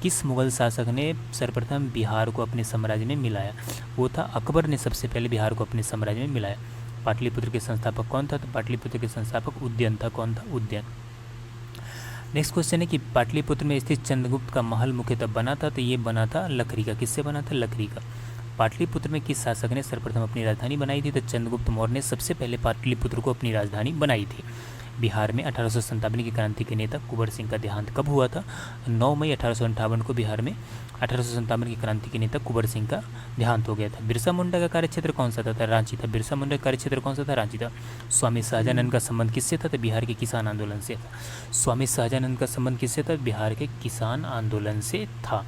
किस मुगल शासक ने सर्वप्रथम बिहार को अपने साम्राज्य में मिलाया? वो था अकबर ने सबसे पहले बिहार को अपने साम्राज्य में मिलाया। पाटलिपुत्र के संस्थापक कौन था? तो पाटलिपुत्र के संस्थापक उदयन था। कौन था? उदयन। नेक्स्ट क्वेश्चन है कि पाटलिपुत्र में स्थित चंद्रगुप्त का महल मुख्यतः बना था, तो ये बना था लकड़ी का। किससे बना था? लकड़ी का। पाटलिपुत्र में किस शासक ने सर्वप्रथम अपनी राजधानी बनाई थी? तो चंद्रगुप्त मौर्य ने सबसे पहले पाटलिपुत्र को अपनी राजधानी बनाई थी। बिहार में 1857 की क्रांति के नेता कुंवर सिंह का देहांत कब हुआ था? 9 मई 1858 को बिहार में 1857 की क्रांति के नेता कुंवर सिंह का देहांत हो गया था। बिरसा मुंडा का कार्यक्षेत्र कौन सा था? रांची था। बिरसा मुंडा का कार्यक्षेत्र कौन सा था? रांची था। स्वामी शाहजानंद का संबंध किससे था? तो बिहार के किसान आंदोलन से था। स्वामी शाहजानंद का संबंध किससे था? बिहार के किसान आंदोलन से था।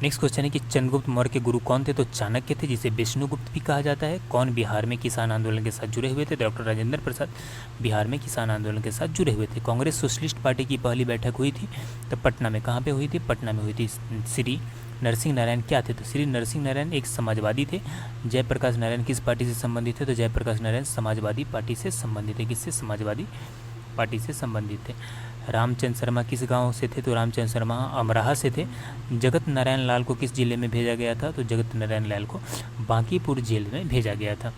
नेक्स्ट क्वेश्चन है कि चंद्रगुप्त मौर्य के गुरु कौन थे? तो चाणक्य थे, जिसे विष्णुगुप्त भी कहा जाता है। कौन बिहार में किसान आंदोलन के साथ जुड़े हुए थे? डॉक्टर राजेंद्र प्रसाद बिहार में किसान आंदोलन के साथ जुड़े हुए थे। कांग्रेस सोशलिस्ट पार्टी की पहली बैठक हुई थी, तो पटना में। कहाँ पे हुई थी? पटना में हुई थी। श्री नरसिंह नारायण क्या थे? तो श्री नरसिंह नारायण एक समाजवादी थे। जयप्रकाश नारायण किस पार्टी से संबंधित थे? तो जयप्रकाश नारायण समाजवादी पार्टी से संबंधित है। किससे? समाजवादी पार्टी से संबंधित थे। रामचंद्र शर्मा किस गांव से थे? तो रामचंद्र शर्मा अमराहा से थे। जगत नारायण लाल को किस जिले में भेजा गया था? तो जगत नारायण लाल को बांकीपुर जेल में भेजा गया था।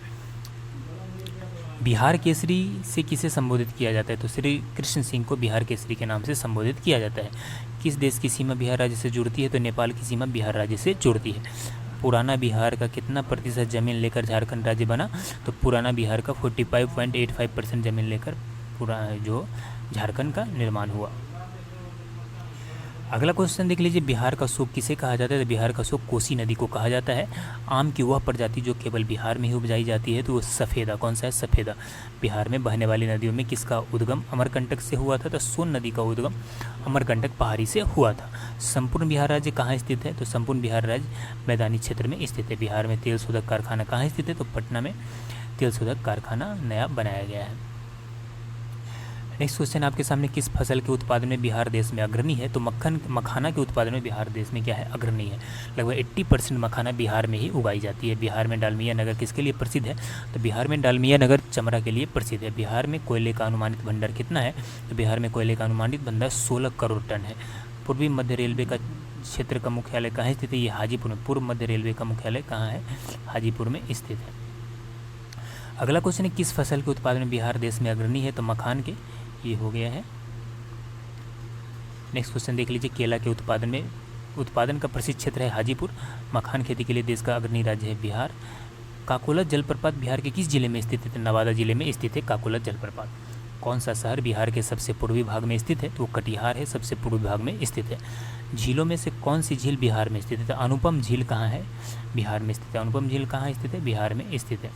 बिहार केसरी से किसे संबोधित किया जाता है? तो श्री कृष्ण सिंह को बिहार केसरी के नाम से संबोधित किया जाता है। किस देश की सीमा बिहार राज्य से जुड़ती है? तो नेपाल की सीमा बिहार राज्य से जुड़ती है। पुराना बिहार का कितना प्रतिशत जमीन लेकर झारखंड राज्य बना? तो पुराना बिहार का 45.85% जमीन लेकर पूरा जो झारखंड का निर्माण हुआ। अगला क्वेश्चन देख लीजिए, बिहार का शोक किसे कहा जाता है? तो बिहार का शोक कोसी नदी को कहा जाता है। आम की वह प्रजाति जो केवल बिहार में ही उपजाई जाती है, तो वो सफ़ेदा। कौन सा है? सफ़ेदा। बिहार में बहने वाली नदियों में किसका उद्गम अमरकंटक से हुआ था? तो सोन नदी का उद्गम अमरकंटक पहाड़ी से हुआ था। संपूर्ण बिहार राज्य कहाँ स्थित है? तो संपूर्ण बिहार राज्य मैदानी क्षेत्र में स्थित है। बिहार में तेल शोधक कारखाना कहाँ स्थित है? तो पटना में तेल शोधक कारखाना नया बनाया गया है। नेक्स्ट क्वेश्चन आपके सामने, किस फसल के उत्पादन में बिहार देश में अग्रणी है? तो मखाना के उत्पादन में बिहार देश में क्या है? अग्रणी है। लगभग 80% मखाना बिहार में ही उगाई जाती है। बिहार में डालमिया नगर किसके लिए प्रसिद्ध है? तो बिहार में डालमिया नगर चमड़ा के लिए प्रसिद्ध है। बिहार में कोयले का अनुमानित भंडार कितना है? तो बिहार में कोयले का अनुमानित भंडार 16 करोड़ टन है। पूर्वी मध्य रेलवे का क्षेत्र का मुख्यालय कहाँ स्थित है? ये हाजीपुर में। पूर्व मध्य रेलवे का मुख्यालय कहाँ है? हाजीपुर में स्थित है। अगला क्वेश्चन है, किस फसल के उत्पादन में बिहार देश में अग्रणी है? तो मखान के, ये हो गया है। नेक्स्ट क्वेश्चन देख लीजिए, केला के उत्पादन का प्रसिद्ध क्षेत्र है हाजीपुर। मखान खेती के लिए देश का अग्रणी राज्य है बिहार। काकोला जलप्रपात बिहार के किस जिले में स्थित है? तो नवादा जिले में स्थित है काकोला जलप्रपात। कौन सा शहर बिहार के सबसे पूर्वी भाग में स्थित है? तो वो कटिहार है, सबसे पूर्वी भाग में स्थित है। झीलों में से कौन सी झील बिहार में स्थित है? तो अनुपम झील कहाँ है? बिहार में स्थित है। अनुपम झील कहाँ स्थित है? बिहार में स्थित है।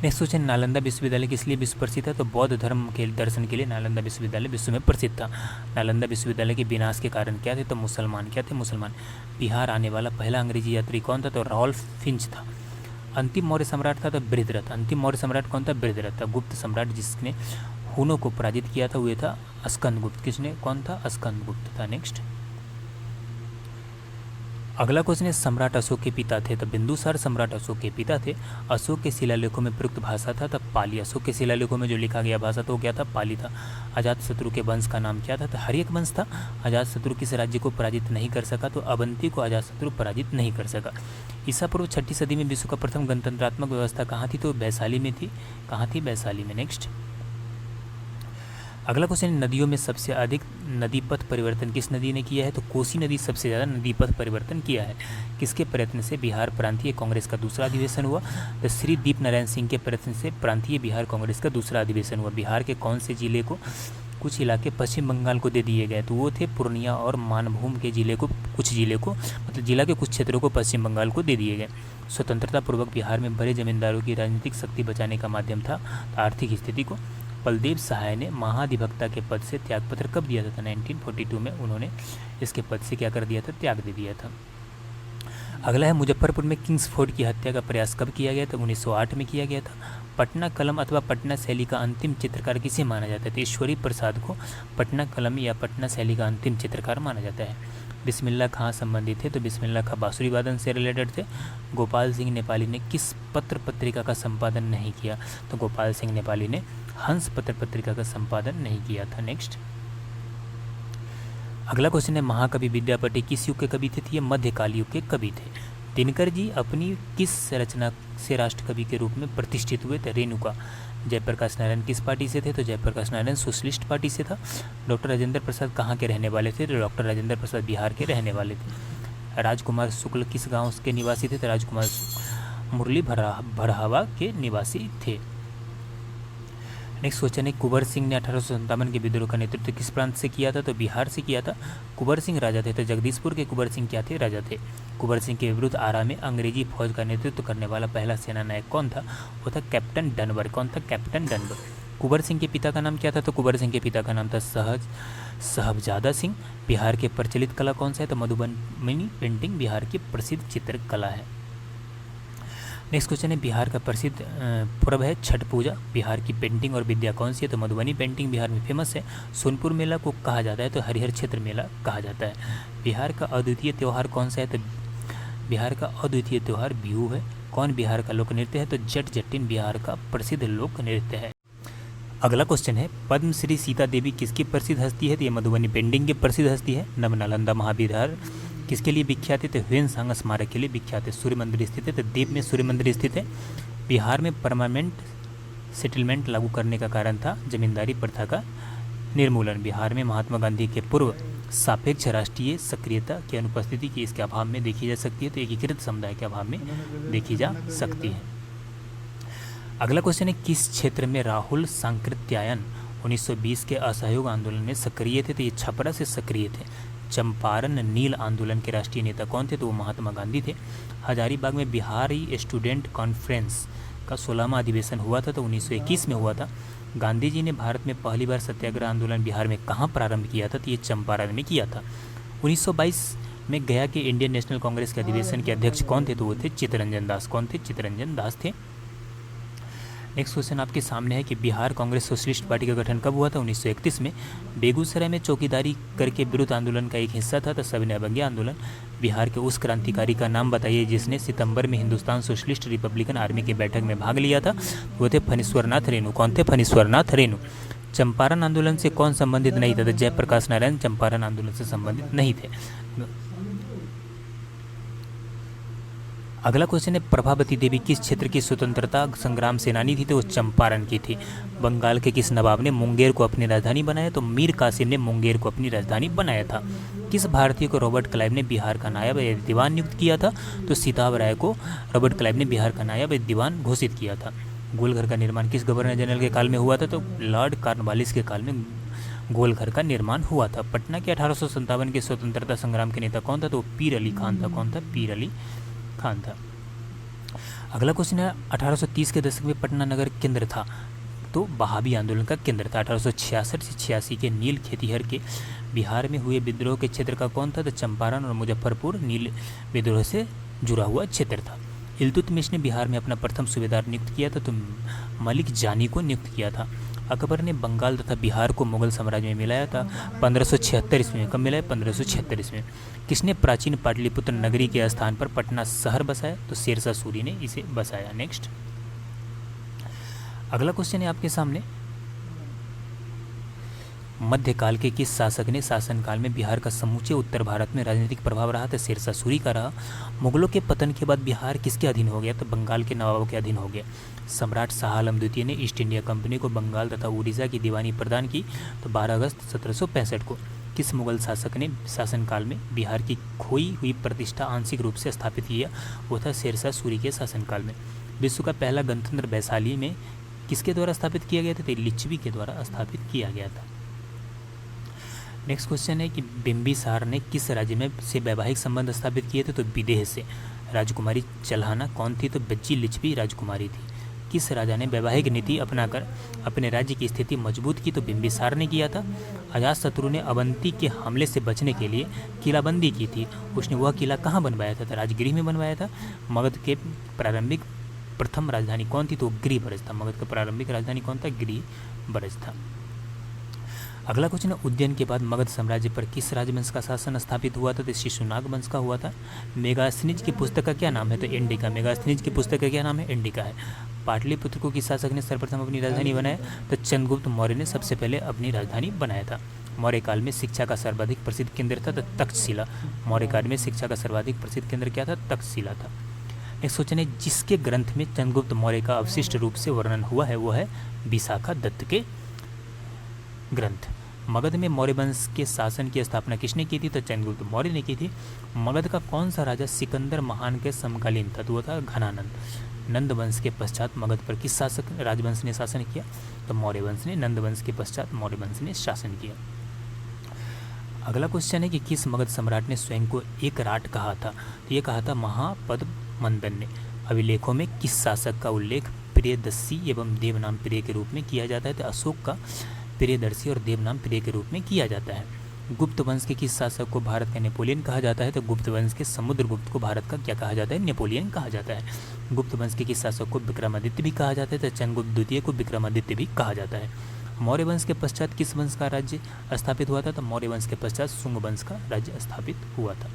नेक्स्ट क्वेश्चन, नालंदा विश्वविद्यालय किस लिए विश्व प्रसिद्ध है? तो बौद्ध धर्म के दर्शन के लिए नालंदा विश्वविद्यालय विश्व में प्रसिद्ध था। नालंदा विश्वविद्यालय के विनाश के कारण क्या थे? तो मुसलमान। क्या थे? मुसलमान। बिहार आने वाला पहला अंग्रेजी यात्री कौन था? तो रॉल्फ फिंच था। अंतिम मौर्य सम्राट था तो बृहद्रथ। अंतिम मौर्य सम्राट कौन था? बृहद्रथ था। गुप्त सम्राट जिसने हुनों को पराजित किया था वो था स्कंदगुप्त। किसने? कौन था? स्कंदगुप्त था। नेक्स्ट अगला क्वेश्चन है, सम्राट अशोक के पिता थे? तो बिंदुसार सम्राट अशोक के पिता थे। अशोक के शिलालेखों में प्रयुक्त भाषा था तो पाली। अशोक के शिलालेखों में जो लिखा गया भाषा तो क्या था? पाली था। अजातशत्रु के वंश का नाम क्या था? तो हर्यक वंश था। अजातशत्रु किस राज्य को पराजित नहीं कर सका? तो अवंती को अजातशत्रु पराजित नहीं कर सका। ईसा पूर्व 6ठी सदी में विश्व का प्रथम गणतंत्रात्मक व्यवस्था कहाँ थी? तो वैशाली में थी। कहाँ थी? वैशाली में। नेक्स्ट अगला क्वेश्चन, नदियों में सबसे अधिक नदी पथ परिवर्तन किस नदी ने किया है? तो कोसी नदी सबसे ज़्यादा नदी पथ परिवर्तन किया है। किसके प्रयत्न से? बिहार प्रांतीय कांग्रेस का दूसरा अधिवेशन हुआ। तो श्री दीप नारायण सिंह के प्रयत्न से प्रांतीय बिहार कांग्रेस का दूसरा अधिवेशन हुआ। बिहार के कौन से जिले को कुछ इलाके पश्चिम बंगाल को दे दिए गए? तो वो थे पूर्णिया और मानभूम के जिले को, कुछ जिले को, मतलब जिला के कुछ क्षेत्रों को पश्चिम बंगाल को दे दिए गए। स्वतंत्रता पूर्वक बिहार में बड़े जमींदारों की राजनीतिक शक्ति बचाने का माध्यम था आर्थिक स्थिति को। बलदेव सहाय ने महाधिवक्ता के पद से त्यागपत्र कब दिया था? 1942 में उन्होंने इसके पद से क्या कर दिया था? त्याग दे दिया था। अगला है, मुजफ्फरपुर में किंग्सफोर्ड की हत्या का प्रयास कब किया गया? तो 1908 में किया गया था। पटना कलम अथवा पटना शैली का अंतिम चित्रकार किसे माना जाता है? तो ईश्वरी प्रसाद को पटना कलम या पटना शैली का अंतिम चित्रकार माना जाता है। बिस्मिल्लाह खां संबंधित थे? तो बिस्मिल्लाह खां बांसुरी वादन से रिलेटेड थे। गोपाल सिंह नेपाली ने किस पत्र पत्रिका का संपादन नहीं किया? तो गोपाल सिंह नेपाली ने हंस पत्र पत्रिका का संपादन नहीं किया था। नेक्स्ट अगला क्वेश्चन है, महाकवि विद्यापति किस युग के कवि थे? ये मध्यकाल युग के कवि थे। दिनकर जी अपनी किस रचना से राष्ट्रकवि के रूप में प्रतिष्ठित हुए थे? रेणुका। जयप्रकाश नारायण किस पार्टी से थे? तो जयप्रकाश नारायण सोशलिस्ट पार्टी से था। डॉक्टर राजेंद्र प्रसाद कहाँ के रहने वाले थे? तो डॉक्टर राजेंद्र प्रसाद बिहार के रहने वाले थे। राजकुमार शुक्ल किस गांव के निवासी थे? तो राजकुमार मुरली भड़ावा के निवासी थे। नेक्स्ट क्वेश्चन है, कुंवर सिंह ने 1857 के विद्रोह का नेतृत्व किस प्रांत से किया था? तो बिहार से किया था। कुंवर सिंह राजा थे। तो जगदीशपुर के कुंवर सिंह क्या थे? राजा थे। कुंवर सिंह के विरुद्ध आरा में अंग्रेजी फौज का नेतृत्व करने वाला पहला सेना नायक कौन था? वो था कैप्टन डनवर। कौन था? कैप्टन डनवर। कुंवर सिंह के पिता का नाम क्या था? तो कुंवर सिंह के पिता का नाम था साहबजादा सिंह। बिहार के प्रचलित कला कौन सा है? तो मधुबनी पेंटिंग बिहार की प्रसिद्ध चित्रकला है। नेक्स्ट क्वेश्चन है, बिहार का प्रसिद्ध पर्व है छठ पूजा। बिहार की पेंटिंग और विद्या कौन सी है? तो मधुबनी पेंटिंग बिहार में फेमस है। सोनपुर मेला को कहा जाता है? तो हरिहर क्षेत्र मेला कहा जाता है। बिहार का अद्वितीय त्यौहार कौन सा है? तो बिहार का अद्वितीय त्यौहार बिहू है। कौन बिहार का लोक नृत्य है? तो जट जटिन बिहार का प्रसिद्ध लोक नृत्य है। अगला क्वेश्चन है, पद्मश्री सीता देवी किसकी प्रसिद्ध हस्ती है? तो ये मधुबनी पेंटिंग की प्रसिद्ध हस्ती है। नवनालंदा महाविहार किसके लिए विख्यात है? तो ह्वेनसांग स्मारक के लिए विख्यात है। सूर्य मंदिर स्थित है? तो द्वीप में सूर्य मंदिर स्थित है। बिहार में परमानेंट सेटलमेंट लागू करने का कारण था जमींदारी प्रथा का निर्मूलन। बिहार में महात्मा गांधी के पूर्व सापेक्ष राष्ट्रीय सक्रियता की अनुपस्थिति की इसके अभाव में देखी जा सकती है। तो एकीकृत समुदाय के अभाव में देखी जा सकती है। अगला क्वेश्चन है, किस क्षेत्र में राहुल सांकृत्यायन 1920 के असहयोग आंदोलन में सक्रिय थे? तो ये छपरा से सक्रिय थे। चंपारण नील आंदोलन के राष्ट्रीय नेता कौन थे? तो वो महात्मा गांधी थे। हजारीबाग में बिहारी स्टूडेंट कॉन्फ्रेंस का 16वां अधिवेशन हुआ था, तो 1921 में हुआ था। गांधी जी ने भारत में पहली बार सत्याग्रह आंदोलन बिहार में कहाँ प्रारंभ किया था? तो ये चंपारण में किया था। 1922 में गया के इंडियन नेशनल कांग्रेस के अधिवेशन के अध्यक्ष कौन थे? तो वो थे चित्तरंजन दास। कौन थे? चित्तरंजन दास थे। नेक्स्ट क्वेश्चन आपके सामने है कि बिहार कांग्रेस सोशलिस्ट पार्टी का गठन कब हुआ था? 1931 में। बेगूसराय में चौकीदारी करके विरुद्ध आंदोलन का एक हिस्सा था, तो सविनय अवज्ञा आंदोलन। बिहार के उस क्रांतिकारी का नाम बताइए जिसने सितंबर में हिंदुस्तान सोशलिस्ट रिपब्लिकन आर्मी की बैठक में भाग लिया था? वो थे फणीश्वरनाथ रेणु। कौन थे? फणीश्वरनाथ रेणु। चंपारण आंदोलन से कौन संबंधित नहीं था? तो जयप्रकाश नारायण चंपारण आंदोलन से संबंधित नहीं थे। अगला क्वेश्चन है प्रभावती देवी किस क्षेत्र की स्वतंत्रता संग्राम सेनानी थी? तो वो चंपारण की थी। बंगाल के किस नवाब ने मुंगेर को अपनी राजधानी बनाया? तो मीर कासिम ने मुंगेर को अपनी राजधानी बनाया था। किस भारतीय को रॉबर्ट क्लाइव ने बिहार का नायब दीवान नियुक्त किया था? तो सीताब राय को रॉबर्ट क्लाइव ने बिहार का नायब दीवान घोषित किया था। गोलघर का निर्माण किस गवर्नर जनरल के काल में हुआ था? तो लॉर्ड कॉर्नवालिस के काल में गोलघर का निर्माण हुआ था। पटना के 1857 के स्वतंत्रता संग्राम के नेता कौन था? तो पीर अली खान था। कौन था? पीर अली खान था। अगला क्वेश्चन है 1830 के दशक में पटना नगर केंद्र था, तो बहाबी आंदोलन का केंद्र था। 1866 से 86 के नील खेतिहर के बिहार में हुए विद्रोह के क्षेत्र का कौन था? तो चंपारण और मुजफ्फरपुर नील विद्रोह से जुड़ा हुआ क्षेत्र था। इल्तुतमिश ने बिहार में अपना प्रथम सूबेदार नियुक्त किया था, तो मलिक जानी को नियुक्त किया था। अकबर ने बंगाल तथा बिहार को मुगल साम्राज्य में मिलाया था 1576 ईस्वी में। कब मिलाया? 1576 ईस्वी में। किसने प्राचीन पाटलिपुत्र नगरी के स्थान पर पटना शहर बसाया? तो शेरशाह सूरी ने इसे बसाया। नेक्स्ट अगला क्वेश्चन है आपके सामने, मध्यकाल के किस शासक ने शासनकाल में बिहार का समूचे उत्तर भारत में राजनीतिक प्रभाव रहा? तो शेरशाह सूरी का रहा। मुगलों के पतन के बाद बिहार किसके अधीन हो गया? तो बंगाल के नवाबों के अधीन हो गया। सम्राट शाह आलम द्वितीय ने ईस्ट इंडिया कंपनी को बंगाल तथा उड़ीसा की दीवानी प्रदान की, तो 12 अगस्त 1765 को। किस मुगल शासक ने शासनकाल में बिहार की खोई हुई प्रतिष्ठा आंशिक रूप से स्थापित किया? वो था शेरशाह सूरी के शासनकाल में। विश्व का पहला गणतंत्र वैशाली में किसके द्वारा स्थापित किया गया था? तो लिच्छवी के द्वारा स्थापित किया गया था। नेक्स्ट क्वेश्चन है कि बिंबिसार ने किस राज्य में से वैवाहिक संबंध स्थापित किए थे? तो विदेह से। राजकुमारी चल्हाना कौन थी? तो बच्ची लिच्छवी राजकुमारी थी। किस राजा ने वैवाहिक नीति अपनाकर अपने राज्य की स्थिति मजबूत की? तो बिंबिसार ने किया था। अजातशत्रु ने अवंती के हमले से बचने के लिए किलाबंदी की थी, उसने वह किला कहाँ बनवाया था? तो राजगृह में बनवाया था। मगध के प्रारंभिक प्रथम राजधानी कौन थी? तो गृह बरज था। मगध का प्रारंभिक राजधानी कौन था? गृह बरज था। अगला क्वेश्चन है उज्जैन के बाद मगध साम्राज्य पर किस राजवंश का शासन स्थापित हुआ था? तो शिशुनाग वंश का हुआ था। मेगास्थनीज की पुस्तक का क्या नाम है? तो इंडिका। मेगास्थनीज की पुस्तक का क्या नाम है? इंडिका है। पाटलिपुत्र को किस शासक ने सर्वप्रथम अपनी राजधानी बनाया? तो चंद्रगुप्त मौर्य ने सबसे पहले अपनी राजधानी बनाया था। मौर्य काल में शिक्षा का सर्वाधिक प्रसिद्ध केंद्र था, तो तक्षशिला। मौर्य काल में शिक्षा का सर्वाधिक प्रसिद्ध केंद्र क्या था? तक्षशिला था। नेक्स्ट क्वेश्चन है जिसके ग्रंथ में चंद्रगुप्त मौर्य का अवशिष्ट रूप से वर्णन हुआ है वो है विशाखा दत्त के ग्रंथ। मगध में मौर्य वंश के शासन की स्थापना किसने की थी? तो चंद्रगुप्त मौर्य ने की थी। मगध का कौन सा राजा सिकंदर महान के समकालीन था? तो वो था घनानंद। नंद वंश के पश्चात मगध पर किस शासक राजवंश ने शासन किया? तो मौर्य वंश ने। नंद वंश के पश्चात मौर्य वंश ने शासन किया। अगला क्वेश्चन है कि किस मगध सम्राट ने स्वयं को एक राट कहा था? तो ये कहा था महापद्मनंदन ने। अभिलेखों में किस शासक का उल्लेख प्रियदर्शी एवं देवनाम प्रिय के रूप में किया जाता है? तो अशोक का प्रियदर्शी और देवनाम प्रिय के रूप में किया जाता है। गुप्त वंश के किस शासक को भारत का नेपोलियन कहा जाता है? तो गुप्त वंश के समुद्रगुप्त को भारत का क्या कहा जाता है? नेपोलियन कहा जाता है। गुप्त वंश के किस शासक को विक्रमादित्य भी कहा जाता है? तो चंद्रगुप्त द्वितीय को विक्रमादित्य भी कहा जाता है। मौर्य वंश के पश्चात किस वंश का राज्य स्थापित हुआ था? तो मौर्य वंश के पश्चात शुंग वंश का राज्य स्थापित हुआ था।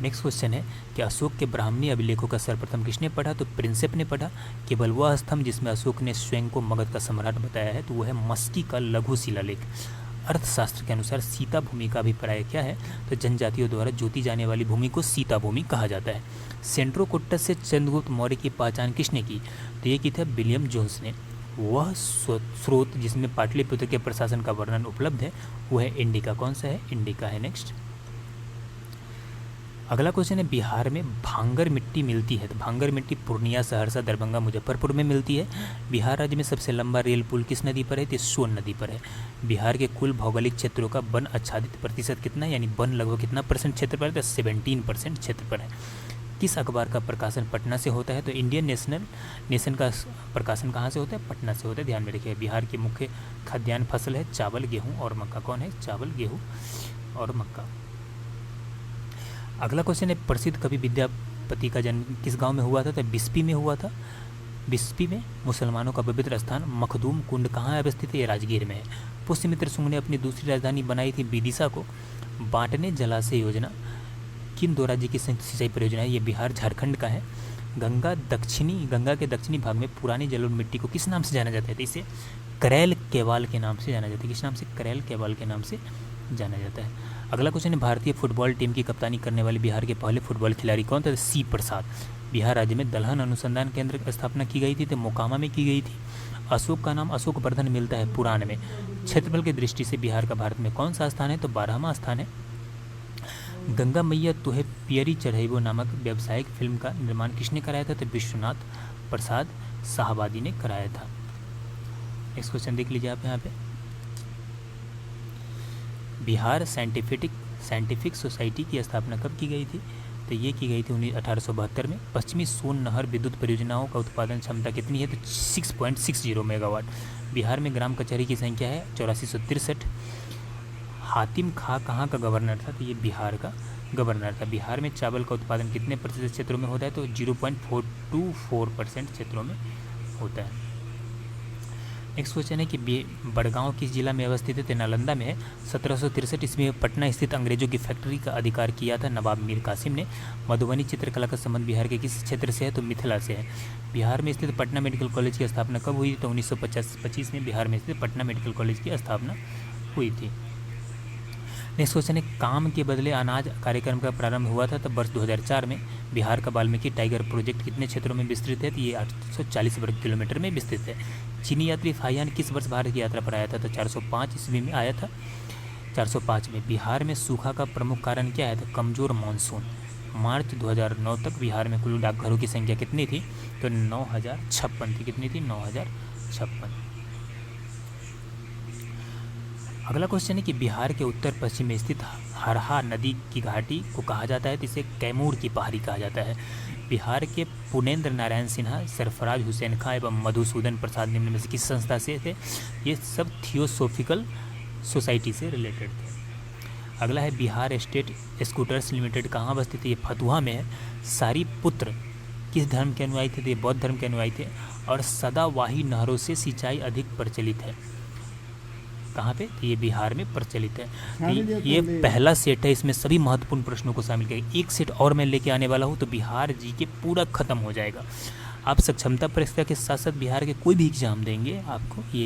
नेक्स्ट क्वेश्चन है कि अशोक के ब्राह्मणी अभिलेखों का सर्वप्रथम किसने पढ़ा? तो प्रिंसेप ने पढ़ा। केवल वह स्तंभ जिसमें अशोक ने स्वयं को मगध का सम्राट बताया है तो वह है मस्की का लघु शिलालेख। अर्थशास्त्र के अनुसार सीता भूमि का अभिप्राय क्या है? तो जनजातियों द्वारा जोती जाने वाली भूमि को सीता भूमि कहा जाता है। सेंट्रोकोट्टस से चंद्रगुप्त मौर्य की पहचान किसने की? तो ये की था विलियम जोन्स ने। वह स्रोत जिसमें पाटलिपुत्र के प्रशासन का वर्णन उपलब्ध है वह है इंडिका। कौन सा है? इंडिका है। नेक्स्ट अगला क्वेश्चन है बिहार में भांगर मिट्टी मिलती है? तो भांगर मिट्टी पूर्णिया, सहरसा, दरभंगा, मुजफ्फरपुर में मिलती है। बिहार राज्य में सबसे लंबा रेल पुल किस नदी पर है? तो सोन नदी पर है। बिहार के कुल भौगोलिक क्षेत्रों का वन आच्छादित प्रतिशत कितना है, यानी वन लगभग कितना परसेंट क्षेत्र पर है? तो 17% क्षेत्र पर है। किस अखबार का प्रकाशन पटना से होता है? तो इंडियन नेशन का प्रकाशन कहाँ से होता है? पटना से होता है। ध्यान में रखिए। बिहार की मुख्य खाद्यान्न फसल है चावल, गेहूँ और मक्का। कौन है? चावल, गेहूँ और मक्का। अगला क्वेश्चन है प्रसिद्ध कवि विद्यापति का जन्म किस गांव में हुआ था? तो बिस्पी में हुआ था। बिस्फी में मुसलमानों का पवित्र स्थान मखदूम कुंड कहाँ अवस्थित है? ये राजगीर में है। पुष्यमित्र शुंग ने अपनी दूसरी राजधानी बनाई थी विदिशा को। बांटने जलाशय योजना किन दो राज्य की संयुक्त सिंचाई परियोजना है? ये बिहार झारखंड का है। गंगा के दक्षिणी भाग में पुरानी जलोढ़ मिट्टी को किस नाम से जाना जाता है? तो इसे करैल केवाल के नाम से जाना जाता है। किस नाम से? करैल केवाल के नाम से जाना जाता है। अगला क्वेश्चन है, भारतीय फुटबॉल टीम की कप्तानी करने वाले बिहार के पहले फुटबॉल खिलाड़ी कौन थे? सी प्रसाद। बिहार राज्य में दलहन अनुसंधान केंद्र की स्थापना की गई थी, तो मोकामा में की गई थी। अशोक का नाम अशोक वर्धन मिलता है पुराण में। क्षेत्रफल की दृष्टि से बिहार का भारत में कौन सा स्थान है? तो 12वां स्थान है। गंगा मैया तुहे पियरी चढ़ैबो नामक व्यावसायिक फिल्म का निर्माण किसने कराया था? तो विश्वनाथ प्रसाद शाहवादी ने कराया था। नेक्स्ट क्वेश्चन देख लीजिए आप यहाँ पे। बिहार साइंटिफिक सोसाइटी की स्थापना कब की गई थी? तो ये की गई थी 1872 में। पश्चिमी सोन नहर विद्युत परियोजनाओं का उत्पादन क्षमता कितनी है? तो 6.60 मेगावाट। बिहार में ग्राम कचहरी की संख्या है 8463। हातिम खां कहाँ का गवर्नर था? तो ये बिहार का गवर्नर था। बिहार में चावल का उत्पादन कितने प्रतिशत क्षेत्रों में होता है? तो 0.424% क्षेत्रों में होता है। नेक्स्ट क्वेश्चन है कि बड़गांव किस जिला में अवस्थित है? तो नालंदा में है। 1763 ईस्वी में पटना स्थित अंग्रेजों की फैक्ट्री का अधिकार किया था नवाब मीर कासिम ने। मधुबनी चित्रकला का संबंध बिहार के किस क्षेत्र से है? तो मिथिला से है। बिहार में स्थित पटना मेडिकल कॉलेज की स्थापना कब हुई? तो 1925 में बिहार में स्थित पटना मेडिकल कॉलेज की स्थापना हुई थी। नेक्स्ट क्वेश्चन है, काम के बदले अनाज कार्यक्रम का प्रारंभ हुआ था तो वर्ष 2004 में। बिहार का वाल्मीकि टाइगर प्रोजेक्ट कितने क्षेत्रों में विस्तृत है? तो ये 840 वर्ग किलोमीटर में विस्तृत है। चीनी यात्री फाहियान किस वर्ष भारत की यात्रा पर आया था? तो 405 ईस्वी में आया था। 405 में। बिहार में सूखा का प्रमुख कारण क्या है? तो कमजोर मानसून। मार्च 2009 तक बिहार में कुल डाकघरों की संख्या कितनी थी? तो 9056 थी। कितनी थी? 9056। अगला क्वेश्चन है कि बिहार के उत्तर पश्चिम में स्थित हरहा नदी की घाटी को कहा जाता है तो इसे कैमूर की पहाड़ी कहा जाता है। बिहार के पुनेंद्र नारायण सिन्हा, सरफराज हुसैन खां एवं मधुसूदन प्रसाद निम्न में से किस संस्था से थे? ये सब थियोसॉफिकल सोसाइटी से रिलेटेड थे। अगला है, बिहार स्टेट स्कूटर्स लिमिटेड कहाँ अवस्थित है? ये फतुहा में है। सारी पुत्र किस धर्म के अनुयायी थे? तो ये बौद्ध धर्म के अनुयायी थे। और सदावाही नहरों से सिंचाई अधिक प्रचलित है। कहाँ पे? तो ये बिहार में प्रचलित है। तो ये पहला सेट है, इसमें सभी महत्वपूर्ण प्रश्नों को शामिल किया। एक सेट और मैं लेके आने वाला हूँ तो बिहार जी के पूरा खत्म हो जाएगा। आप सक्षमता परीक्षा के साथ साथ बिहार के कोई भी एग्जाम देंगे आपको ये